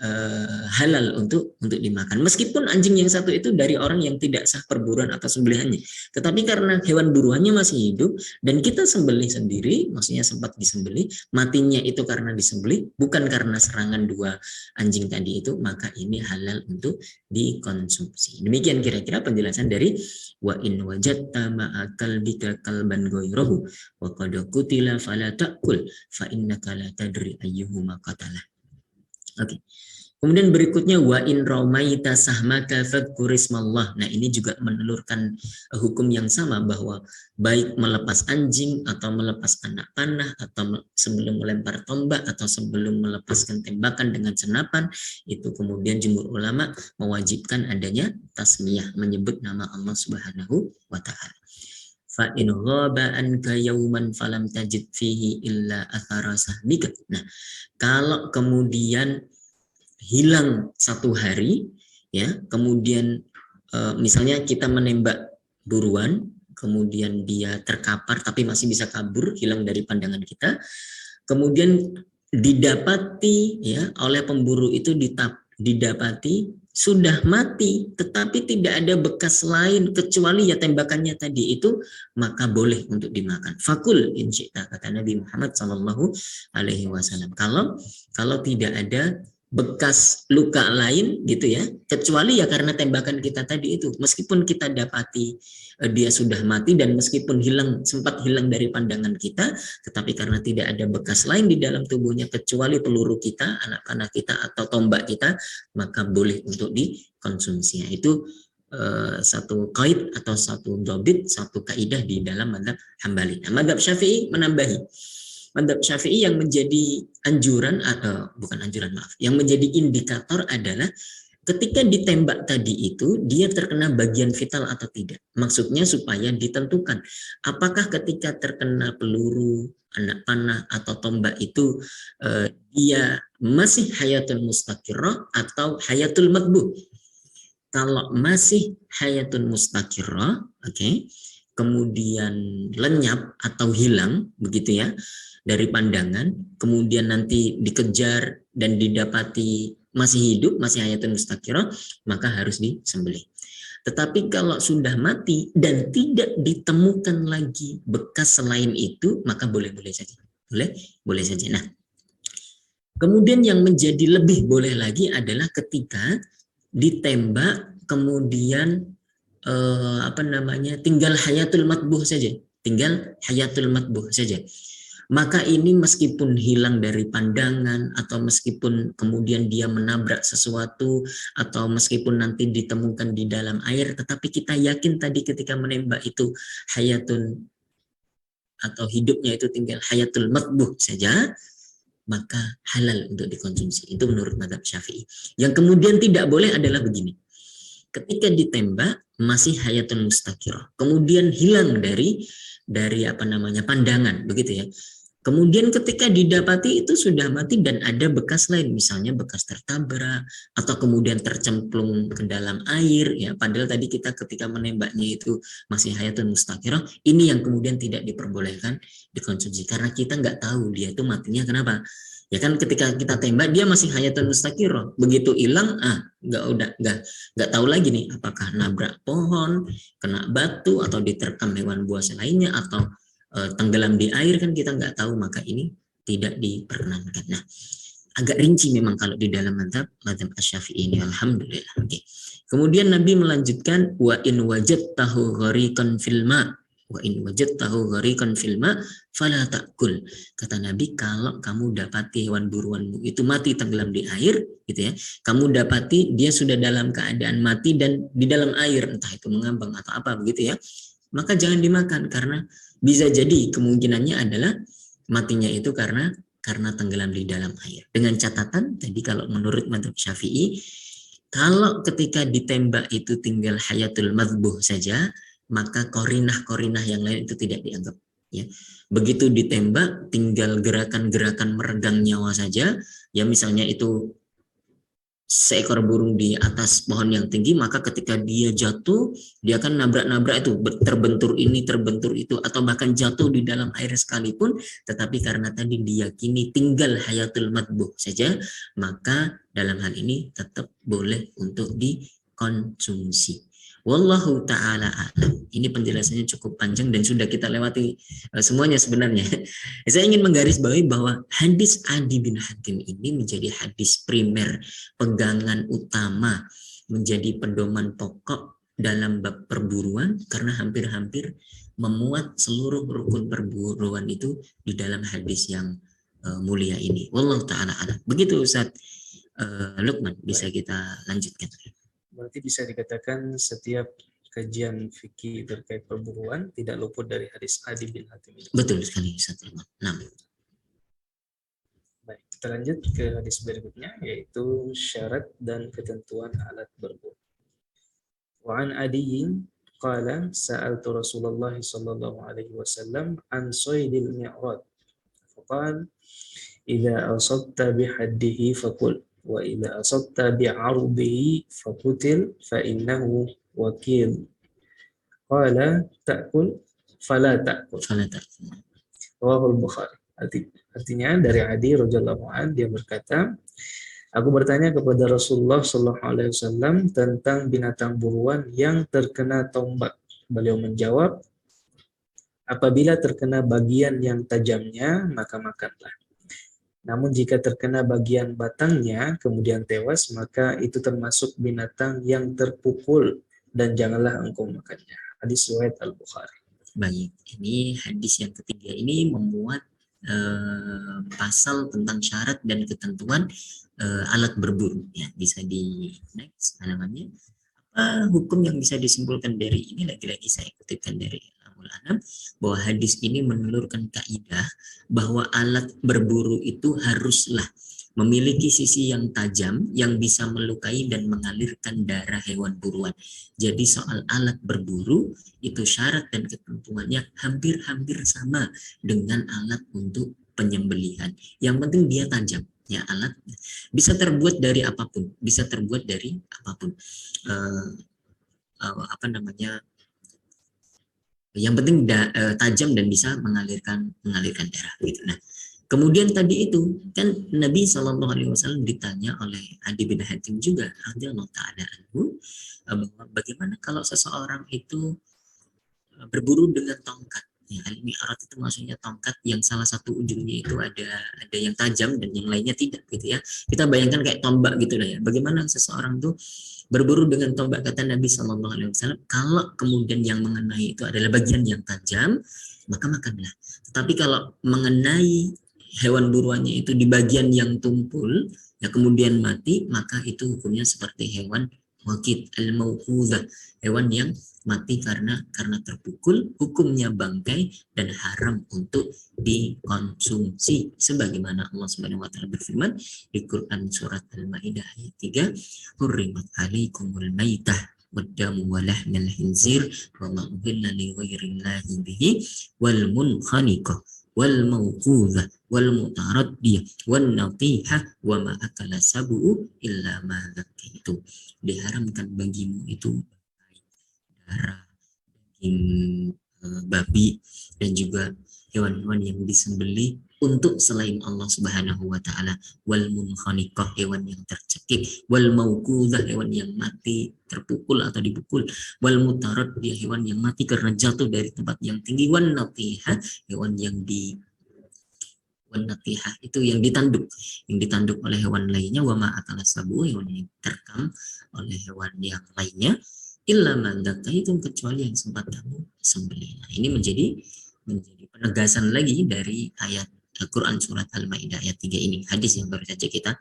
halal untuk dimakan. Meskipun anjing yang satu itu dari orang yang tidak sah perburuan atau sembelihannya. Tetapi karena hewan buruannya masih hidup dan kita sembelih sendiri, maksudnya sempat disembelih, matinya itu karena disembelih, bukan karena serangan 2 anjing tadi itu, maka ini halal untuk dikonsumsi. Demikian kira-kira penjelasan dari wa in wajadta ma'a kalbika kalban ghairahu wa qad qutila fala ta'kul fa innaka la tadri ayyuhuma qatalah. Oke. Kemudian berikutnya wa in ramaita sahmaka fadhkurismallah. Nah, ini juga menelurkan hukum yang sama, bahwa baik melepas anjing atau melepas anak panah atau sebelum melempar tombak atau sebelum melepaskan tembakan dengan senapan, itu kemudian jumhur ulama mewajibkan adanya tasmiyah, menyebut nama Allah Subhanahu wa taala. Fa in ghaba anka yauman falam tajid fihi illa athara sahmika. Nah, kalau kemudian hilang 1 hari ya, kemudian misalnya kita menembak buruan, kemudian dia terkapar tapi masih bisa kabur, hilang dari pandangan kita, kemudian didapati ya oleh pemburu itu, didapati sudah mati tetapi tidak ada bekas lain kecuali ya tembakannya tadi itu, maka boleh untuk dimakan. Fakul insyita, kata Nabi Muhammad SAW. Kalau tidak ada bekas luka lain gitu ya, kecuali ya karena tembakan kita tadi itu, meskipun kita dapati dia sudah mati dan meskipun sempat hilang dari pandangan kita, tetapi karena tidak ada bekas lain di dalam tubuhnya kecuali peluru kita, anak panah kita atau tombak kita, maka boleh untuk dikonsumsi. Itu satu qaid atau satu dhabit, satu kaidah di dalam mazhab Hambali. Nah, mazhab Syafi'i menambahi. Mazhab Syafi'i yang menjadi yang menjadi indikator adalah ketika ditembak tadi itu dia terkena bagian vital atau tidak. Maksudnya supaya ditentukan apakah ketika terkena peluru, anak panah atau tombak itu dia masih hayatul mustaqirrah atau hayatul matbuh. Kalau masih hayatul mustaqirrah, kemudian lenyap atau hilang begitu ya dari pandangan, kemudian nanti dikejar dan didapati masih hidup, masih hayatul mustaqirrah, maka harus disembelih. Tetapi kalau sudah mati dan tidak ditemukan lagi bekas selain itu, maka boleh-boleh saja. Boleh saja. Nah, kemudian yang menjadi lebih boleh lagi adalah ketika ditembak kemudian tinggal hayatul matbuh saja, maka ini meskipun hilang dari pandangan atau meskipun kemudian dia menabrak sesuatu atau meskipun nanti ditemukan di dalam air, tetapi kita yakin tadi ketika menembak itu hayatun atau hidupnya itu tinggal hayatul matbuh saja, maka halal untuk dikonsumsi. Itu menurut mazhab Syafi'i. Yang kemudian tidak boleh adalah begini. Ketika ditembak masih hayatul mustaqirah, kemudian hilang dari pandangan, begitu ya. Kemudian ketika didapati itu sudah mati dan ada bekas lain, misalnya bekas tertabrak atau kemudian tercemplung ke dalam air, ya. Padahal tadi kita ketika menembaknya itu masih hayatul mustaqirah, ini yang kemudian tidak diperbolehkan dikonsumsi karena kita nggak tahu dia itu matinya kenapa. Ya kan ketika kita tembak dia masih hayatul mustaqirah, begitu hilang nggak tahu lagi nih apakah nabrak pohon, kena batu atau diterkam hewan buas lainnya atau tenggelam di air, kan kita nggak tahu, maka ini tidak diperkenankan. Nah, agak rinci memang kalau di dalam mazhab Asy-Syafi'i ini, alhamdulillah. Oke. Kemudian Nabi melanjutkan wa in wajadtahu ghariqan fil ma fala ta'kul. Kata Nabi, kalau kamu dapati hewan buruanmu itu mati tenggelam di air, gitu ya. Kamu dapati dia sudah dalam keadaan mati dan di dalam air, entah itu mengambang atau apa begitu ya. Maka jangan dimakan karena bisa jadi kemungkinannya adalah matinya itu karena tenggelam di dalam air. Dengan catatan tadi kalau menurut mazhab Syafi'i, kalau ketika ditembak itu tinggal hayatul madbuh saja, maka korinah yang lain itu tidak dianggap. Ya. Begitu ditembak tinggal gerakan-gerakan meregang nyawa saja, ya misalnya itu seekor burung di atas pohon yang tinggi, maka ketika dia jatuh, dia akan nabrak-nabrak itu, terbentur ini, terbentur itu, atau bahkan jatuh di dalam air sekalipun, tetapi karena tadi diyakini tinggal hayatul matbuh saja, maka dalam hal ini tetap boleh untuk dikonsumsi. Wallahu ta'ala a'lam. Ini penjelasannya cukup panjang dan sudah kita lewati semuanya sebenarnya. Saya ingin menggarisbawahi bahwa hadis Adi bin Hatim ini menjadi hadis primer, pegangan utama, menjadi pedoman pokok dalam bab perburuan karena hampir-hampir memuat seluruh rukun perburuan itu di dalam hadis yang mulia ini. Wallahu ta'ala a'lam. Begitu Ustaz Lukman, bisa kita lanjutkan. Berarti bisa dikatakan setiap kajian fikih terkait perburuan tidak luput dari hadis Adi bin Hatim. Betul sekali Ustaz Lukman. Nah. Baik, kita lanjut ke hadis berikutnya, yaitu syarat dan ketentuan alat berburu. Wa an Adiyin qala sa'altu Rasulullah sallallahu alaihi wasallam an saydil mi'rad. Faqala idza asabta bihaddihi faqul wa idza asabta bi'ardihi faqutil fa innahu wakil. Qala ta'kul fala ta'kul. Rawahul Bukhari. Artinya dari Adi radhiyallahu anhu, dia berkata, aku bertanya kepada Rasulullah sallallahu alaihi wasallam tentang binatang buruan yang terkena tombak. Beliau menjawab, apabila terkena bagian yang tajamnya maka makanlah. Namun jika terkena bagian batangnya kemudian tewas, maka itu termasuk binatang yang terpukul dan janganlah engkau makannya. Hadis riwayat Al-Bukhari. Baik, ini hadis yang ketiga ini memuat pasal tentang syarat dan ketentuan alat berburu. Ya, bisa di next halamannya. Apa hukum yang bisa disimpulkan dari ini? Lagi-lagi saya kutipkan dari Al-Anam bahwa hadis ini menelurkan kaidah bahwa alat berburu itu haruslah memiliki sisi yang tajam yang bisa melukai dan mengalirkan darah hewan buruan. Jadi soal alat berburu itu syarat dan ketentuannya hampir-hampir sama dengan alat untuk penyembelihan. Yang penting dia tajam. Ya, alat bisa terbuat dari apapun, yang penting tajam dan bisa mengalirkan darah gitu. Nah, Kemudian tadi itu kan Nabi SAW ditanya oleh Adi bin Hatim juga radhiyallahu taala anhu, bahwa bagaimana kalau seseorang itu berburu dengan tongkat. Ya, al-mi'rad itu maksudnya tongkat yang salah satu ujungnya itu ada yang tajam dan yang lainnya tidak gitu ya. Kita bayangkan kayak tombak gitu lah ya. Bagaimana seseorang tuh berburu dengan tombak, kata Nabi SAW, kalau kemudian yang mengenai itu adalah bagian yang tajam, maka makanlah. Tetapi kalau mengenai hewan buruannya itu di bagian yang tumpul, ya kemudian mati, maka itu hukumnya seperti hewan wakid al-mauqudhah, hewan yang mati karena terpukul, hukumnya bangkai dan haram untuk dikonsumsi sebagaimana Allah Subhanahu wa taala berfirman di Quran surat Al-Maidah ayat 3, hurrimat alaikumul maitah waddamu wa lahmul khinzir wa ma uhilla li ghairillahi bihi wal munkhaniqah wal mauqudhah wal mutaraddiyah wan natihah wa ma akala sabu illa ma dzakaitu. Diharamkan bagimu itu darah, daging babi, dan juga hewan-hewan yang disembelih untuk selain Allah Subhanahu wa taala, wal munkhaniqah, hewan yang tercekik, wal mauqudhah, hewan yang mati terpukul atau dipukul, wal mutaraddiyah, hewan yang mati karena jatuh dari tempat yang tinggi, wan natihah, hewan yang natihah itu yang ditanduk oleh hewan lainnya, wa ma akala sabu, hewan yang terkam oleh hewan yang lainnya, illa man dzakaitum, kecuali yang sempat kamu sembelih. Nah, ini menjadi penegasan lagi dari ayat Al-Quran surat Al-Maidah ayat 3 ini, hadis yang baru saja kita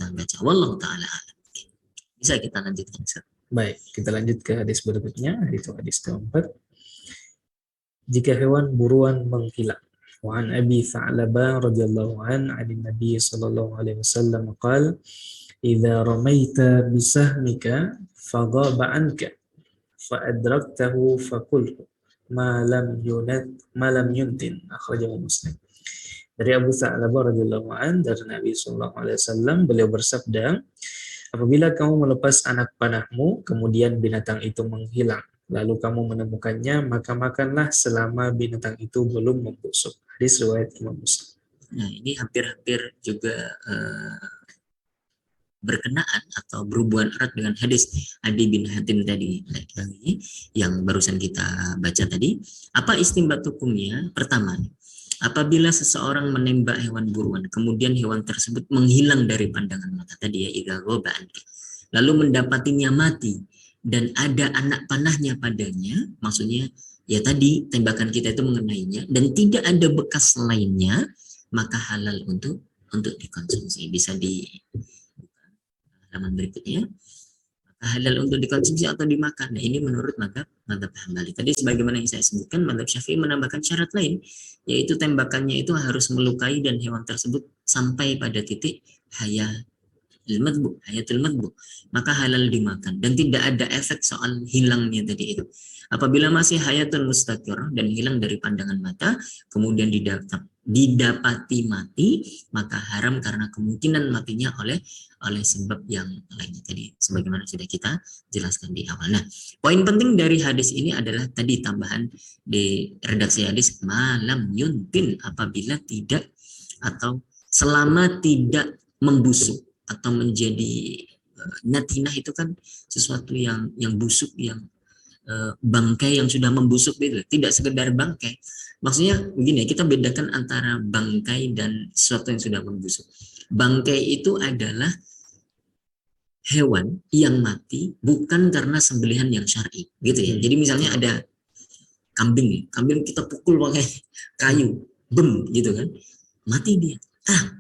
baca. Wallahu taala alam. Bisa kita lanjutkan, Ustaz? Baik, kita lanjut ke hadis berikutnya, itu hadis keempat. Jika hewan buruan menghilang. Wa an Abi Tha'labah radhiyallahu an 'an Nabi sallallahu alaihi wasallam qala idza ramaita bisahmika faghaba anka fa adraktahu fakulhu ma lam yuntin, akhrajahu Muslim. Dari Abu Tha'labah radhiyallahu an dari Nabi sallallahu alaihi wasallam, beliau bersabda, apabila kamu melepas anak panahmu kemudian binatang itu menghilang lalu kamu menemukannya, maka makanlah selama binatang itu belum membusuk. Hadis riwayat Imam Muslim. Nah, ini hampir-hampir juga berkenaan atau berhubungan erat dengan hadis Adi bin Hatim tadi yang barusan kita baca tadi. Apa istinbat hukumnya? Pertama, apabila seseorang menembak hewan buruan, kemudian hewan tersebut menghilang dari pandangan mata tadi ya, idza ghaba anka, lalu mendapatinya mati dan ada anak panahnya padanya, maksudnya ya tadi tembakan kita itu mengenainya dan tidak ada bekas lainnya, maka halal untuk dikonsumsi. Bisa di halaman berikutnya. Maka halal untuk dikonsumsi atau dimakan. Nah, ini menurut mazhab Hambali. Tadi sebagaimana yang saya sebutkan, mazhab Syafi'i menambahkan syarat lain, yaitu tembakannya itu harus melukai dan hewan tersebut sampai pada titik hayatul madbu, maka halal dimakan dan tidak ada efek soal hilangnya tadi itu. Apabila masih hayatul mustaqir dan hilang dari pandangan mata, kemudian didapati mati, maka haram karena kemungkinan matinya oleh sebab yang lainnya tadi, sebagaimana sudah kita jelaskan di awal. Nah, poin penting dari hadis ini adalah tadi tambahan di redaksi hadis, malam yuntin, apabila tidak atau selama tidak membusuk atau menjadi natinah, itu kan sesuatu yang busuk, yang bangkai yang sudah membusuk itu, tidak sekedar bangkai. Maksudnya begini, kita bedakan antara bangkai dan sesuatu yang sudah membusuk. Bangkai itu adalah hewan yang mati bukan karena sembelihan yang syar'i, gitu ya. Jadi misalnya ada kambing kita pukul pakai kayu, gitu kan, mati dia.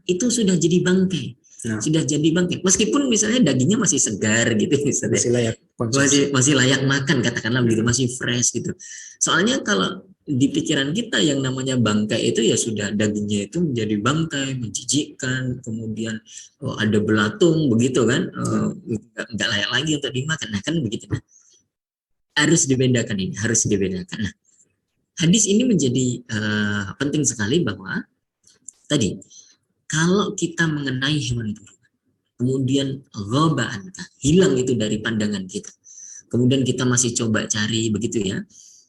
Itu sudah jadi bangkai. Sudah jadi bangkai, meskipun misalnya dagingnya masih segar gitu, masih layak konsumsi, masih layak makan, katakanlah begitu, masih fresh gitu. Soalnya kalau di pikiran kita yang namanya bangkai itu ya sudah dagingnya itu menjadi bangkai, menjijikkan, kemudian ada belatung begitu kan, nggak layak lagi untuk dimakan. Nah kan begitu. Nah, harus dibedakan ini, Nah, hadis ini menjadi penting sekali bahwa tadi kalau kita mengenai hewan buruan, kemudian ghaba anka, hilang itu dari pandangan kita, kemudian kita masih coba cari begitu ya,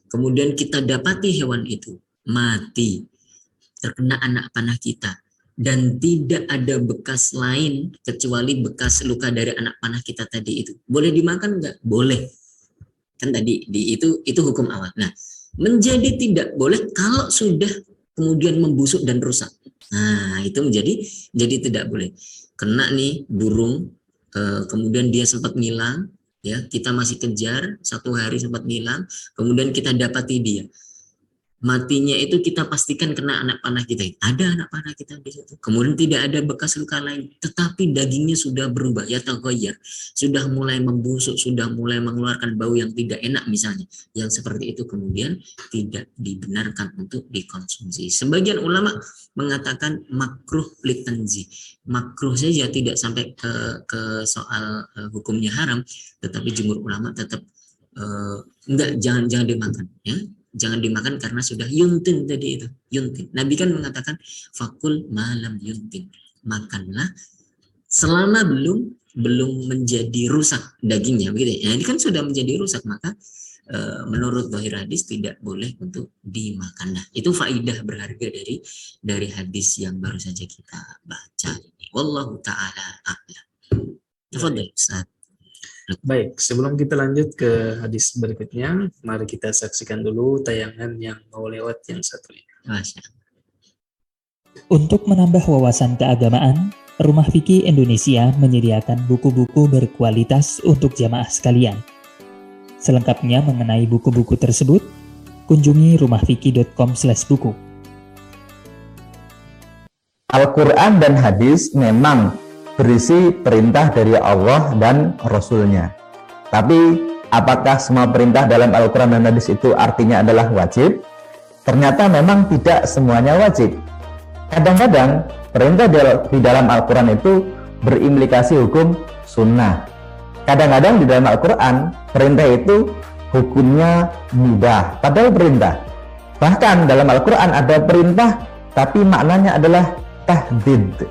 kemudian kita dapati hewan itu mati terkena anak panah kita, dan tidak ada bekas lain kecuali bekas luka dari anak panah kita tadi itu. Boleh dimakan nggak? Boleh. Kan tadi itu hukum awal. Nah, menjadi tidak boleh kalau sudah kemudian membusuk dan rusak. Nah, itu jadi tidak boleh. Kena nih burung, kemudian dia sempat ngilang, ya kita masih kejar 1 hari sempat ngilang, kemudian kita dapati dia matinya itu kita pastikan kena anak panah kita. Ada anak panah kita di situ. Kemudian tidak ada bekas luka lain, tetapi dagingnya sudah berubah, ya taghayyar, sudah mulai membusuk, sudah mulai mengeluarkan bau yang tidak enak misalnya. Yang seperti itu kemudian tidak dibenarkan untuk dikonsumsi. Sebagian ulama mengatakan makruh litanzi. Makruh saja, tidak sampai ke soal hukumnya haram, tetapi jumhur ulama tetap enggak, jangan dimakan, ya. Jangan dimakan karena sudah yuntin tadi itu, yuntin. Nabi kan mengatakan fakul malam yuntin, makanlah selama belum menjadi rusak dagingnya, begitu ya. Ini kan sudah menjadi rusak, maka menurut zahir hadis tidak boleh untuk dimakan. Nah, itu faidah berharga dari hadis yang baru saja kita baca ini. Wallahu taala a'lam. Tafadhal Ustaz. Baik, sebelum kita lanjut ke hadis berikutnya, mari kita saksikan dulu tayangan yang mau lewat yang satu ini. Masya Allah. Untuk menambah wawasan keagamaan, Rumah Fikih Indonesia menyediakan buku-buku berkualitas untuk jamaah sekalian. Selengkapnya mengenai buku-buku tersebut, kunjungi rumahfikih.com/buku. Al-Quran dan hadis memang berisi perintah dari Allah dan Rasul-Nya. Tapi apakah semua perintah dalam Al-Quran dan hadis itu artinya adalah wajib? Ternyata memang tidak semuanya wajib. Kadang-kadang perintah di dalam Al-Quran itu berimplikasi hukum sunnah. Kadang-kadang di dalam Al-Quran perintah itu hukumnya mubah, padahal perintah. Bahkan dalam Al-Quran ada perintah tapi maknanya adalah tahdid.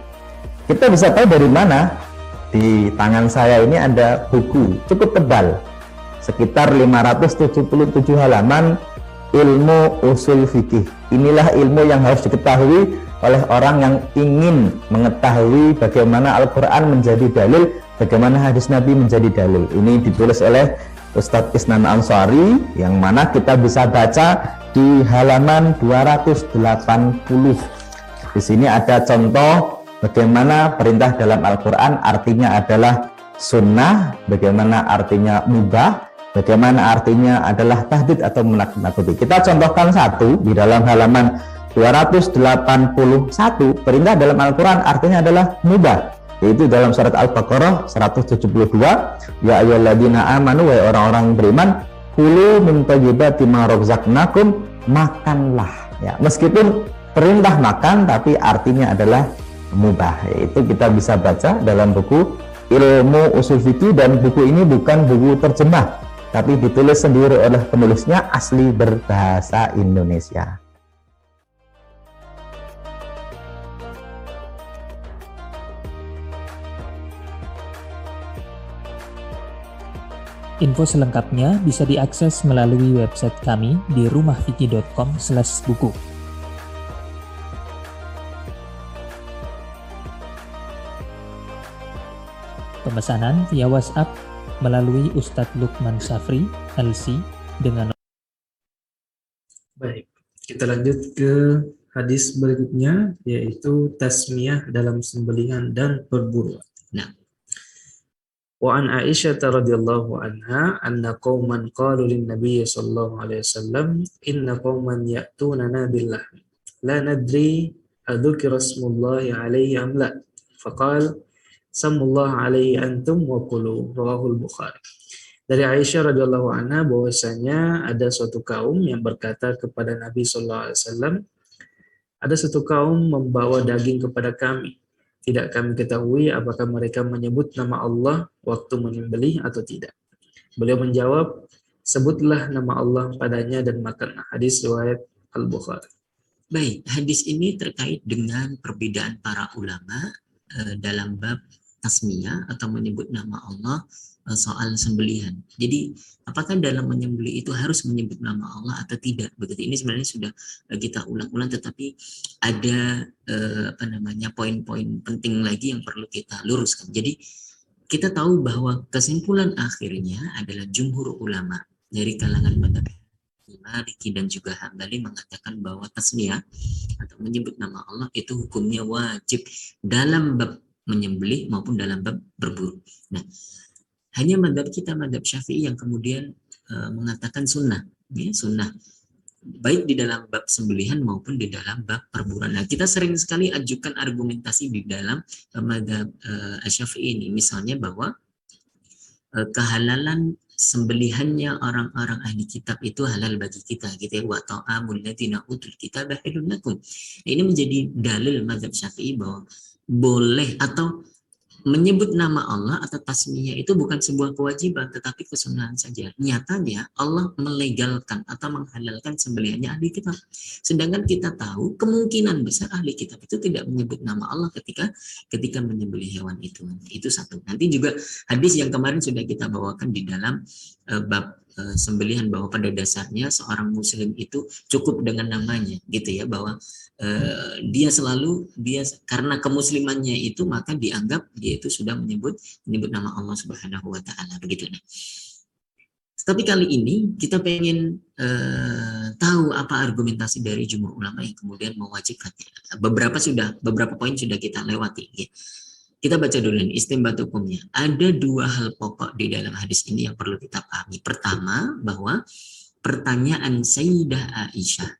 Kita bisa tahu dari mana? Di tangan saya ini ada buku cukup tebal, sekitar 577 halaman, ilmu usul fikih. Inilah ilmu yang harus diketahui oleh orang yang ingin mengetahui bagaimana Al-Quran menjadi dalil, bagaimana hadis Nabi menjadi dalil. Ini ditulis oleh Ustadz Isnan Ansari, yang mana kita bisa baca di halaman 280. Di sini ada contoh bagaimana perintah dalam Al-Quran artinya adalah sunnah, bagaimana artinya mubah, bagaimana artinya adalah tahdid atau menakut-nakuti. Kita contohkan satu di dalam halaman 281, perintah dalam Al-Quran artinya adalah mubah, yaitu dalam surat Al-Baqarah 172, ya ayyuhalladzina amanu, wahai orang-orang beriman, kulu min thayyibati ma razaqnakum, makanlah. Ya, meskipun perintah makan tapi artinya adalah mubah. Itu kita bisa baca dalam buku Ilmu Usul Fikih, dan buku ini bukan buku terjemah tapi ditulis sendiri oleh penulisnya, asli berbahasa Indonesia. Info selengkapnya bisa diakses melalui website kami di rumahfikih.com/buku. Pemesanan via WhatsApp melalui Ustadz Lukman Safri, LC, dengan... Baik, kita lanjut ke hadis berikutnya, yaitu tasmiyah dalam sembelihan dan perburuan. Nah, Wa an Aisyah radhiyallahu anha anna qauman qalu lin nabiy sallallahu alaihi wasallam inna qauman ya'tunana billah la nadri adzukira ismullahi alaihi am la faqala samullah alaihi antum wa kulu, rawahul Bukhari. Dari Aisyah radhiyallahu anha bahwasanya ada suatu kaum yang berkata kepada Nabi sallallahu alaihi wasallam, ada satu kaum membawa daging kepada kami. Tidak kami ketahui apakah mereka menyebut nama Allah waktu menyembelih atau tidak. Beliau menjawab, sebutlah nama Allah padanya dan makanlah. Hadis riwayat Al-Bukhari. baik, hadis ini terkait dengan perbedaan para ulama dalam bab tasmiyah atau menyebut nama Allah soal sembelihan. Jadi apakah dalam menyembelih itu harus menyebut nama Allah atau tidak? Begitu. Ini sebenarnya sudah kita ulang-ulang, tetapi ada poin-poin penting lagi yang perlu kita luruskan. Jadi kita tahu bahwa kesimpulan akhirnya adalah jumhur ulama dari kalangan mazhab Maliki dan juga Hambali mengatakan bahwa tasmiyah atau menyebut nama Allah itu hukumnya wajib dalam bab menyembelih maupun dalam bab berburu. Nah, hanya mazhab kita, mazhab Syafi'i yang kemudian mengatakan sunnah, ya, sunnah baik di dalam bab sembelihan maupun di dalam bab perburuan. Nah, kita sering sekali ajukan argumentasi di dalam mazhab Syafi'i ini, misalnya bahwa kehalalan sembelihannya orang-orang ahli kitab itu halal bagi kita, gitu ya, wa ta'amul ladzina utul kitaba halal lakum. Ini menjadi dalil mazhab Syafi'i bahwa boleh atau menyebut nama Allah atau tasmiyah itu bukan sebuah kewajiban tetapi kesunahan saja. Nyatanya Allah melegalkan atau menghalalkan sembelihannya ahli kitab. Sedangkan kita tahu kemungkinan besar ahli kitab itu tidak menyebut nama Allah ketika menyembelih hewan itu. Itu satu. Nanti juga hadis yang kemarin sudah kita bawakan di dalam bab sembelihan bahwa pada dasarnya seorang muslim itu cukup dengan namanya, gitu ya, bahwa dia karena kemuslimannya itu maka dianggap dia itu sudah menyebut nama Allah Subhanahu wa taala, begitu. Nah, tapi kali ini kita pengen tahu apa argumentasi dari jumhur ulama yang kemudian mewajibkannya. Beberapa poin sudah kita lewati, ya. Kita baca dulu nih istinbat hukumnya. Ada dua hal pokok di dalam hadis ini yang perlu kita pahami. Pertama, bahwa pertanyaan Sayyidah Aisyah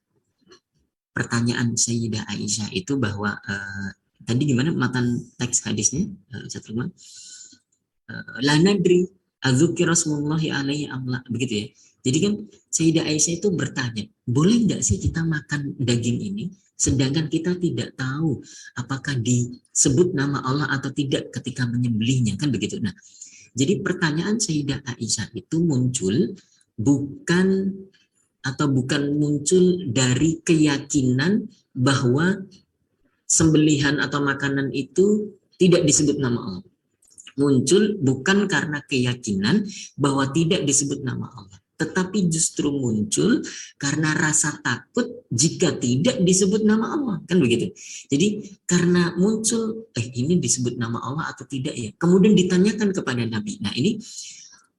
itu bahwa tadi gimana matan teks hadisnya? La nadri adzukira rasulullahi alaihi amla, begitu ya. Jadi kan Sayyidah Aisyah itu bertanya, boleh nggak sih kita makan daging ini sedangkan kita tidak tahu apakah disebut nama Allah atau tidak ketika menyembelihnya, kan begitu. Nah, jadi pertanyaan Sayyidah Aisyah itu muncul bukan muncul dari keyakinan bahwa sembelihan atau makanan itu tidak disebut nama Allah. Muncul bukan karena keyakinan bahwa tidak disebut nama Allah, tetapi justru muncul karena rasa takut jika tidak disebut nama Allah, kan begitu. Jadi karena muncul ini disebut nama Allah atau tidak ya, kemudian ditanyakan kepada Nabi. Nah, ini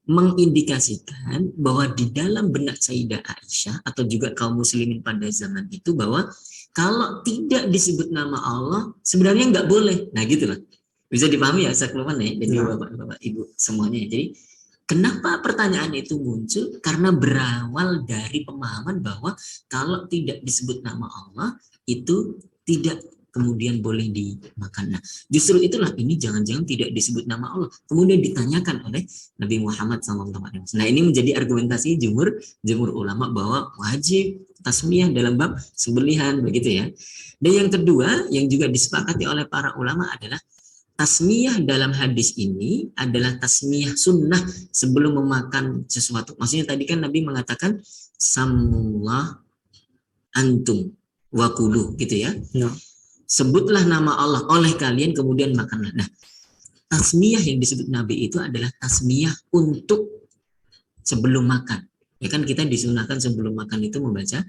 mengindikasikan bahwa di dalam benak Sayyidah Aisyah atau juga kaum muslimin pada zaman itu bahwa kalau tidak disebut nama Allah sebenarnya nggak boleh. Nah, gitu loh. Bisa dipahami ya, Sakluman ya, dan juga Bapak Ibu semuanya. Jadi kenapa pertanyaan itu muncul? Karena berawal dari pemahaman bahwa kalau tidak disebut nama Allah itu tidak kemudian boleh dimakan. Nah, justru itulah ini jangan-jangan tidak disebut nama Allah. Kemudian ditanyakan oleh Nabi Muhammad SAW. Nah, ini menjadi argumentasi jumhur ulama bahwa wajib tasmiyah dalam bab sembelihan, begitu ya. Dan yang kedua yang juga disepakati oleh para ulama adalah tasmiyah dalam hadis ini adalah tasmiyah sunnah sebelum memakan sesuatu. Maksudnya tadi kan Nabi mengatakan samullah antum wakulu, gitu ya. No. Sebutlah nama Allah oleh kalian kemudian makanlah. Nah, tasmiyah yang disebut Nabi itu adalah tasmiyah untuk sebelum makan. Ya kan kita disunahkan sebelum makan itu membaca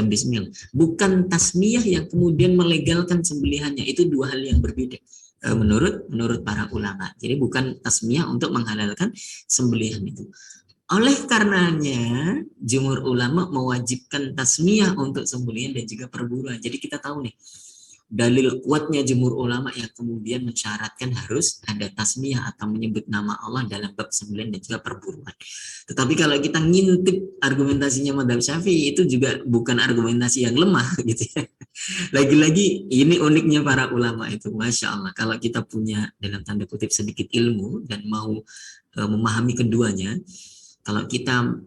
bismillah. Bukan tasmiyah yang kemudian melegalkan sembelihannya. Itu dua hal yang berbeda. Menurut para ulama. Jadi bukan tasmiyah untuk menghalalkan sembelihan itu. Oleh karenanya jumhur ulama mewajibkan tasmiyah untuk sembelihan dan juga perburuan. Jadi kita tahu nih dalil kuatnya jumhur ulama yang kemudian mensyaratkan harus ada tasmiyah atau menyebut nama Allah dalam bab sembelihan dan juga perburuan. Tetapi kalau kita ngintip argumentasinya mazhab Syafi'i itu juga bukan argumentasi yang lemah, gitu ya. Lagi-lagi ini uniknya para ulama itu, Masya Allah, kalau kita punya dalam tanda kutip sedikit ilmu dan mau memahami keduanya, kalau kita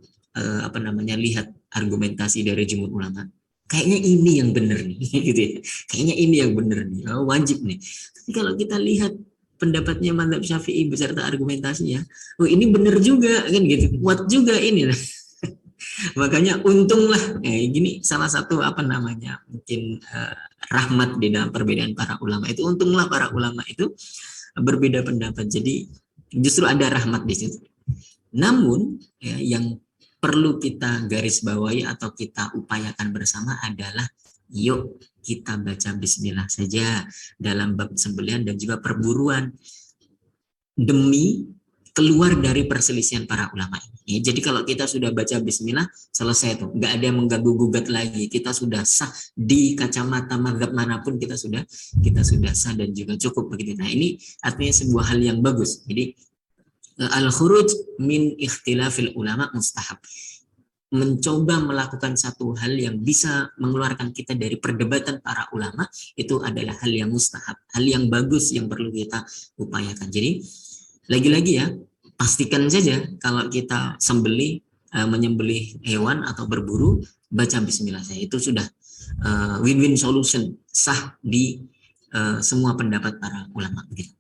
lihat argumentasi dari jumhur ulama, kayaknya ini yang benar nih, gitu ya. Kayaknya ini yang benar nih, wajib nih. Tapi kalau kita lihat pendapatnya mazhab Syafi'i beserta argumentasinya, ini benar juga, kan gitu, kuat juga ini. Makanya untunglah, gini salah satu mungkin rahmat di dalam perbedaan para ulama itu, untunglah para ulama itu berbeda pendapat. Jadi Justru ada rahmat di situ. Namun ya, yang perlu kita garis bawahi atau kita upayakan bersama adalah yuk kita baca bismillah saja dalam bab sembelihan dan juga perburuan demi keluar dari perselisihan para ulama ini. Ya, jadi kalau kita sudah baca bismillah, selesai tuh, nggak ada yang mengganggu-gugat lagi. Kita sudah sah di kacamata mazhab manapun, kita sudah sah dan juga cukup begitu. Nah, ini artinya sebuah hal yang bagus. Jadi al-khuruj min ikhtilafil ulama mustahab. Mencoba melakukan satu hal yang bisa mengeluarkan kita dari perdebatan para ulama itu adalah hal yang mustahab, hal yang bagus yang perlu kita upayakan. Jadi lagi-lagi ya, pastikan saja kalau kita menyembelih hewan atau berburu, baca bismillah saja. Itu sudah win-win solution, sah di semua pendapat para ulama. Gitu.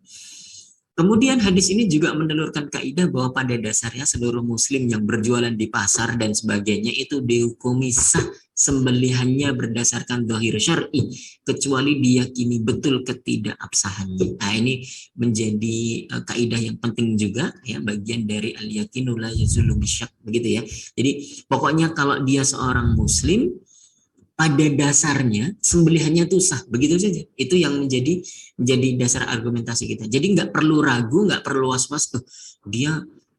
Kemudian hadis ini juga menelurkan kaidah bahwa pada dasarnya seluruh muslim yang berjualan di pasar dan sebagainya itu dihukumi sah sembelihannya berdasarkan dhahir syar'i kecuali diyakini betul ketidakabsahannya. Nah, ini menjadi kaidah yang penting juga ya, bagian dari al-yaqinu la yazulu bisyak begitu ya. Jadi pokoknya kalau dia seorang muslim pada dasarnya sembelihannya itu sah, begitu saja. Itu yang menjadi dasar argumentasi kita. Jadi nggak perlu ragu, nggak perlu was-was tuh.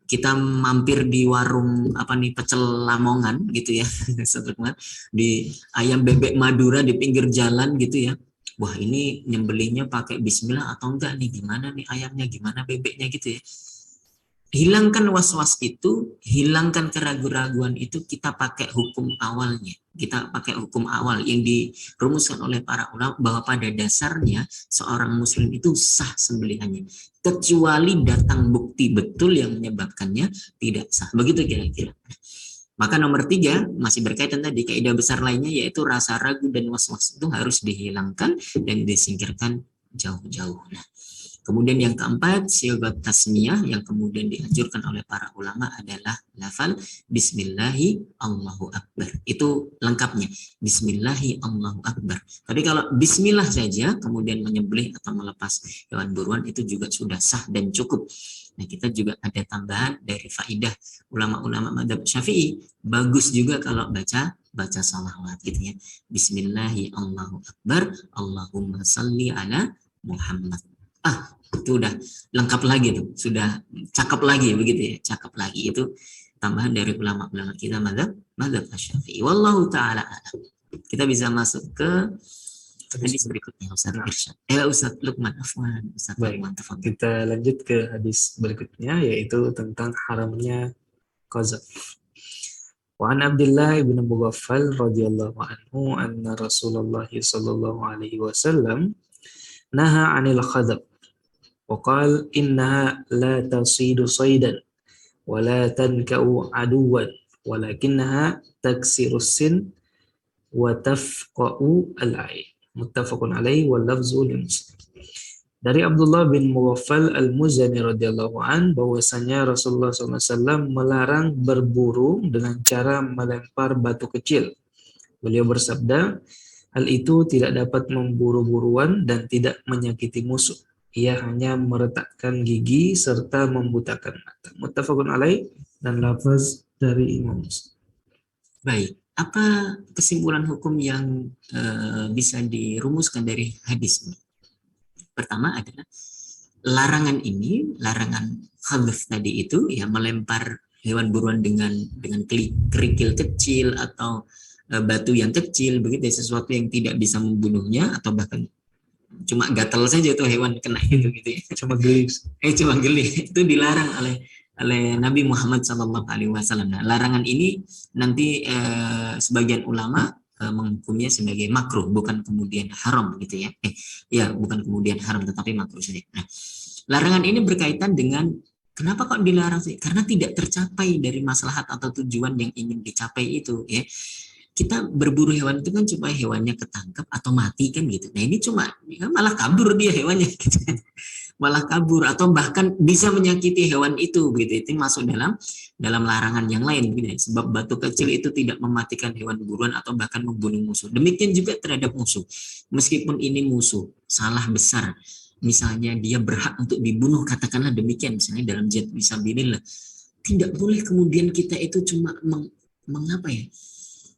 Kita mampir di warung pecel Lamongan gitu ya, di ayam bebek Madura di pinggir jalan gitu ya. Wah, ini nyembelihnya pakai bismillah atau enggak nih, gimana nih ayamnya, gimana bebeknya gitu ya. Hilangkan was-was itu, hilangkan keraguan-raguan itu, kita pakai hukum awalnya. Kita pakai hukum awal yang dirumuskan oleh para ulama bahwa pada dasarnya seorang muslim itu sah sembelihannya. Kecuali datang bukti betul yang menyebabkannya tidak sah. Begitu kira-kira. Maka nomor 3, masih berkaitan tadi kaidah besar lainnya, yaitu rasa ragu dan was-was itu harus dihilangkan dan disingkirkan jauh-jauh. Nah, kemudian yang keempat, sigat tasmiyah yang kemudian dianjurkan oleh para ulama adalah lafal Bismillahi Allahu Akbar. Itu lengkapnya, Bismillahi Allahu Akbar. Tapi kalau Bismillah saja kemudian menyembelih atau melepas hewan buruan itu juga sudah sah dan cukup. Nah, kita juga ada tambahan dari faidah ulama-ulama madzhab Syafi'i. Bagus juga kalau baca salawat gitu ya. Bismillahi Allahu Akbar, Allahumma salli ala Muhammad. Itu udah lengkap lagi tuh, sudah cakep lagi begitu ya, cakep lagi. Itu tambahan dari ulama-ulama kita madzhab Syafi'i. Wallahu taala alam. Kita bisa masuk ke hadis berikutnya, Ustaz Irsyad. Ustaz Luqman, afwan, Ustaz Luqman, tafadhol. Kita lanjut ke hadis berikutnya, yaitu tentang haramnya qazaf. Wa an Abdullah bin Mughaffal radhiyallahu anhu anna Rasulullah sallallahu alaihi wasallam naha 'anil qadzaf wa qala innaha la tasidu saydan wa la tanka'u aduwan walakinnaha taksiru sin wa tafqa'u al-'ain. Muttafaqun alaihi wal lafzu li Muslim. Dari Abdullah bin Mughaffal al-Muzani radhiyallahu an, bahwasanya Rasulullah SAW melarang berburu dengan cara melempar batu kecil. Beliau bersabda, hal itu tidak dapat memburu buruan dan tidak menyakiti musuh. Ia hanya meretakkan gigi serta membutakan mata. Muttafaqun alaih dan lafaz dari Imam Muslim. Baik, apa kesimpulan hukum yang bisa dirumuskan dari hadis ini? Pertama adalah larangan khadf tadi itu ya, melempar hewan buruan dengan kerikil kecil atau batu yang kecil begitu, sesuatu yang tidak bisa membunuhnya atau bahkan cuma gatal saja tuh hewan kena gitu ya. Cuma geli. Itu dilarang oleh Nabi Muhammad SAW. Nah, larangan ini nanti sebagian ulama menghukumnya sebagai makruh, bukan kemudian haram gitu ya. Bukan kemudian haram tetapi makruh saja. Nah, larangan ini berkaitan dengan kenapa kok dilarang sih? Karena tidak tercapai dari maslahat atau tujuan yang ingin dicapai itu ya. Kita berburu hewan itu kan supaya hewannya ketangkap atau mati kan gitu. Nah, ini cuma malah kabur dia hewannya gitu. Malah kabur atau bahkan bisa menyakiti hewan itu gitu. Itu masuk dalam larangan yang lain gitu. Sebab batu kecil itu tidak mematikan hewan buruan atau bahkan membunuh musuh. Demikian juga terhadap musuh. Meskipun ini musuh, salah besar, misalnya dia berhak untuk dibunuh, katakanlah demikian, misalnya dalam jihad fisabilillah, tidak boleh kemudian kita itu cuma mengapa ya,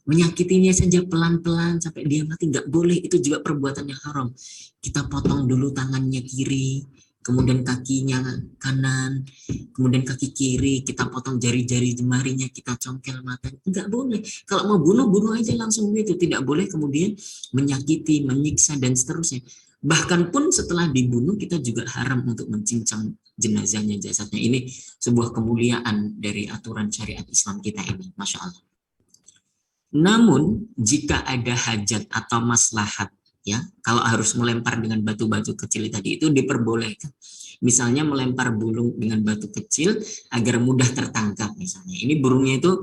menyakitinya saja pelan-pelan sampai dia mati, nggak boleh. Itu juga perbuatan yang haram. Kita potong dulu tangannya kiri, kemudian kakinya kanan, kemudian kaki kiri, kita potong jari-jari jemarinya, kita congkel matanya. Nggak boleh. Kalau mau bunuh, bunuh aja langsung gitu. Tidak boleh kemudian menyakiti, menyiksa, dan seterusnya. Bahkan pun setelah dibunuh, kita juga haram untuk mencincang jenazahnya, jasadnya. Ini sebuah kemuliaan dari aturan syariat Islam kita ini. Masya Allah. Namun, jika ada hajat atau maslahat, ya, kalau harus melempar dengan batu-batu kecil tadi itu diperbolehkan. Misalnya melempar burung dengan batu kecil agar mudah tertangkap misalnya. Ini burungnya itu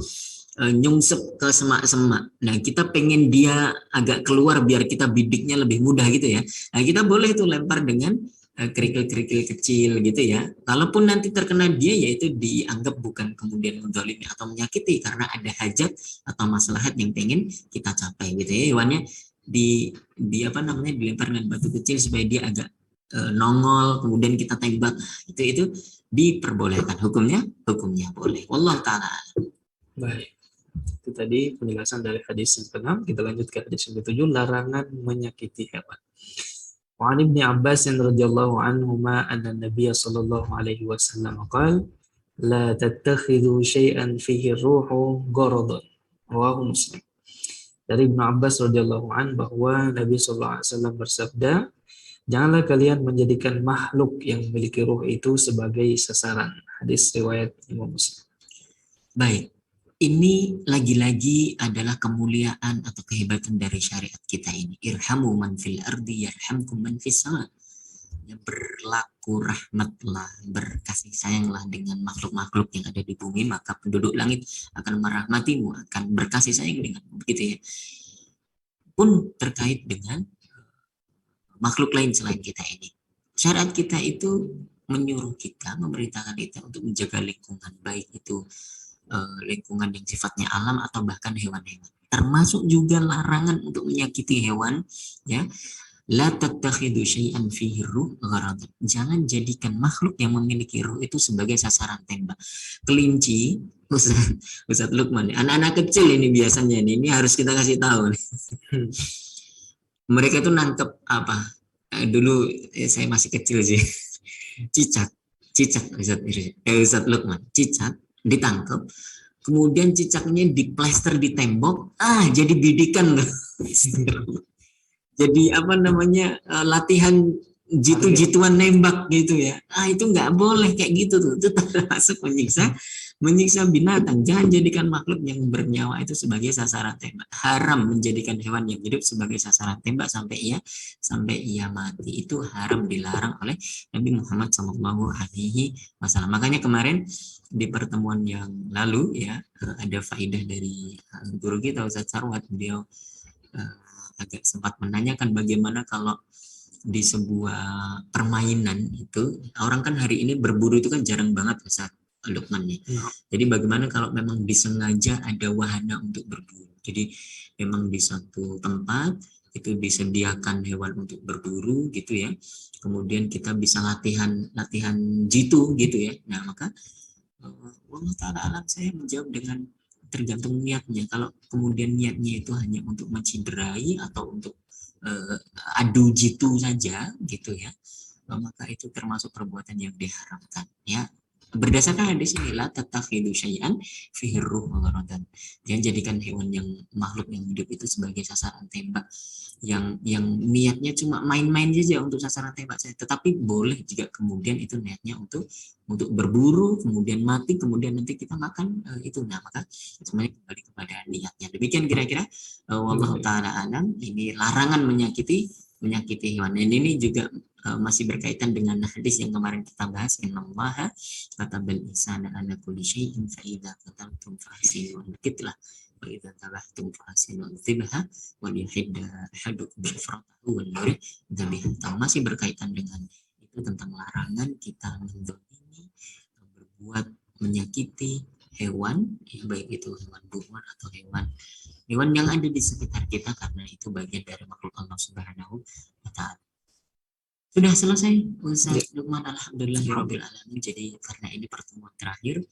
nyungsep ke semak-semak. Nah, kita pengen dia agak keluar biar kita bidiknya lebih mudah gitu ya. Nah, kita boleh itu lempar dengan kerikil-kerikil kecil gitu ya. Kalaupun nanti terkena dia, yaitu dianggap bukan kemudian menzalimi atau menyakiti karena ada hajat atau maslahat yang pengen kita capai gitu ya. Hewannya di apa namanya, dilempar dengan batu kecil supaya dia agak nongol, kemudian kita tembak, itu diperbolehkan. Hukumnya boleh. Wallahu taala. Baik. Itu tadi penjelasan dari hadis yang ke-6. Kita lanjut ke hadis yang ke-7, larangan menyakiti hewan. Wa an Ibnu Abbas radhiyallahu anhuma anna Nabiy sallallahu alaihi wasallam qala la tattakhidhu syai'an fihi ruhu gharadan. Rawahu Muslim. Dari Ibnu Abbas radhiyallahu an bahwa Nabi sallallahu alaihi wasallam bersabda, janganlah kalian menjadikan makhluk yang memiliki ruh itu sebagai sasaran. Hadis riwayat Imam Muslim. Baik. Ini lagi-lagi adalah kemuliaan atau kehebatan dari syariat kita ini. Irhamu man fil ardi yarhamkum man fis sama. Ya, berlaku rahmatlah, berkasih sayanglah dengan makhluk-makhluk yang ada di bumi, maka penduduk langit akan merahmatimu, akan berkasih sayang denganmu, begitu ya. Pun terkait dengan makhluk lain selain kita ini. Syariat kita itu menyuruh kita, memerintahkan kita untuk menjaga lingkungan, baik itu lingkungan yang sifatnya alam atau bahkan hewan-hewan. Termasuk juga larangan untuk menyakiti hewan, ya. La tattakhidhu syai'an fihi ruh gharadan. Jangan jadikan makhluk yang memiliki ruh itu sebagai sasaran tembak. Kelinci, Ustaz Lukman, anak-anak kecil ini biasanya ini harus kita kasih tahu. Mereka itu nangkep apa? Dulu saya masih kecil sih. Cicak Ustaz Lukman, cicak ditangkap, kemudian cicaknya diplester di tembok, jadi bidikan. Jadi apa namanya, latihan jitu-jituan nembak gitu ya. Itu nggak boleh kayak gitu tuh. Itu termasuk menyiksa binatang. Jangan jadikan makhluk yang bernyawa itu sebagai sasaran tembak. Haram menjadikan hewan yang hidup sebagai sasaran tembak sampai ia mati. Itu haram, dilarang oleh Nabi Muhammad SAW. Makanya kemarin di pertemuan yang lalu ya, ada faidah dari guru kita Ustaz Sarwat. Beliau agak sempat menanyakan bagaimana kalau di sebuah permainan itu, orang kan hari ini berburu itu kan jarang banget Ustaz Lukman nih. Jadi bagaimana kalau memang disengaja ada wahana untuk berburu. Jadi memang di satu tempat itu disediakan hewan untuk berburu gitu ya. Kemudian kita bisa latihan jitu gitu ya. Nah, maka Allah Ta'ala alam, saya menjawab dengan tergantung niatnya. Kalau kemudian niatnya itu hanya untuk menciderai atau untuk adu jitu saja gitu ya, maka itu termasuk perbuatan yang diharamkan ya. Berdasarkan hadis ini, la tattakhidhu syai'an fihi ruh gharadan. Jangan jadikan hewan yang makhluk yang hidup itu sebagai sasaran tembak yang niatnya cuma main-main saja untuk sasaran tembak saja. Tetapi boleh jika kemudian itu niatnya untuk berburu, kemudian mati, kemudian nanti kita makan itu. Nah, maka semuanya kembali kepada niatnya. Demikian kira-kira wallahu taala alam, ini larangan menyakiti hewan. Dan ini juga masih berkaitan dengan hadis yang kemarin kita bahas, innallaha katabal ihsana ala kulli syai'in fa idza qataltum fa ahsinu al-qitlah wa idza tabahtum fa ahsinu al-dhibha wa liyahidda ahadukum syafratahu wal yurih dzabihatahu. Masih berkaitan dengan itu, tentang larangan kita menzalimi, berbuat menyakiti hewan, ya, baik itu hewan buruan atau hewan yang ada di sekitar kita, karena itu bagian dari makhluk Allah Subhanahu wa Ta'ala. Sudah selesai Ustaz Lukman, alhamdulillahirabbil alamin. Jadi karena ini pertemuan terakhir,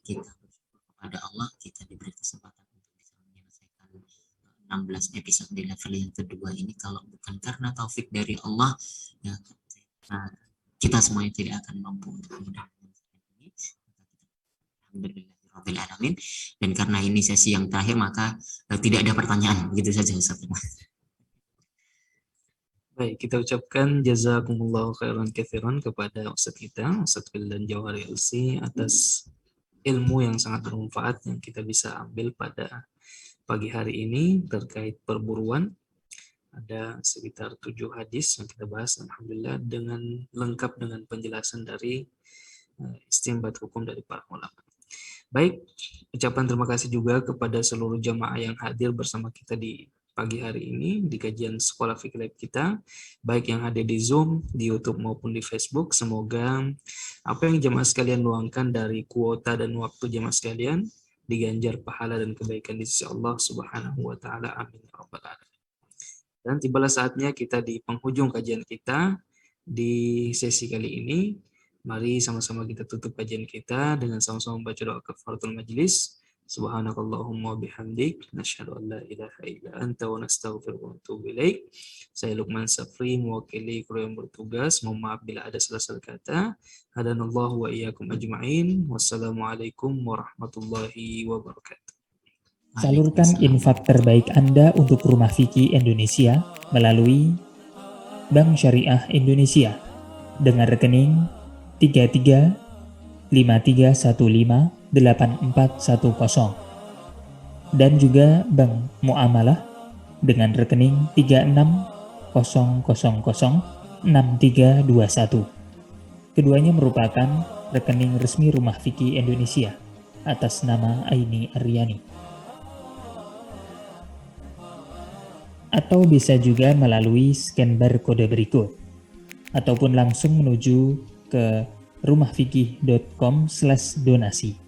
kita bersyukur kepada Allah kita diberi kesempatan untuk bisa menyelesaikan 16 episode di level yang kedua ini. Kalau bukan karena taufik dari Allah, ya, kita semuanya tidak akan mampu untuk menyelesaikan ini. Alhamdulillahirabbil alamin. Dan karena ini sesi yang terakhir, maka tidak ada pertanyaan. Begitu saja Ustaz Lukman. Baik, kita ucapkan jazakumullahu khairan katsiran kepada Ustadz kita, Ustadz Wildan Jauhari LC, atas ilmu yang sangat bermanfaat yang kita bisa ambil pada pagi hari ini terkait perburuan. Ada sekitar 7 hadis yang kita bahas, alhamdulillah, dengan lengkap dengan penjelasan dari istinbat hukum dari para ulama. Baik, ucapan terima kasih juga kepada seluruh jamaah yang hadir bersama kita di pagi hari ini di kajian Sekolah Fikih Lab kita, baik yang hadir di Zoom, di YouTube maupun di Facebook. Semoga apa yang jemaah sekalian luangkan dari kuota dan waktu jemaah sekalian diganjar pahala dan kebaikan di sisi Allah Subhanahu wa taala. Amin ya rabbal alamin. Dan tibalah saatnya kita di penghujung kajian kita di sesi kali ini. Mari sama-sama kita tutup kajian kita dengan sama-sama membaca doa kafaratul majlis. Subhanakallahumma bihamdik nasyhadu an la ilaha illa anta wa nastaghfiruka wa natubu ilaik. Saya Lukman Safri mewakili kru yang bertugas. Mohon maaf bila ada salah-salah kata. Hadanallahu wa iyyakum ajma'in. Wassalamualaikum warahmatullahi wabarakatuh. Salurkan infak terbaik Anda untuk Rumah Fikih Indonesia melalui Bank Syariah Indonesia dengan rekening 3353158410 dan juga Bank Muamalah dengan rekening 36006321. Keduanya merupakan rekening resmi Rumah Fikih Indonesia atas nama Aini Aryani. Atau bisa juga melalui scan barcode berikut ataupun langsung menuju ke rumahfikih.com/donasi.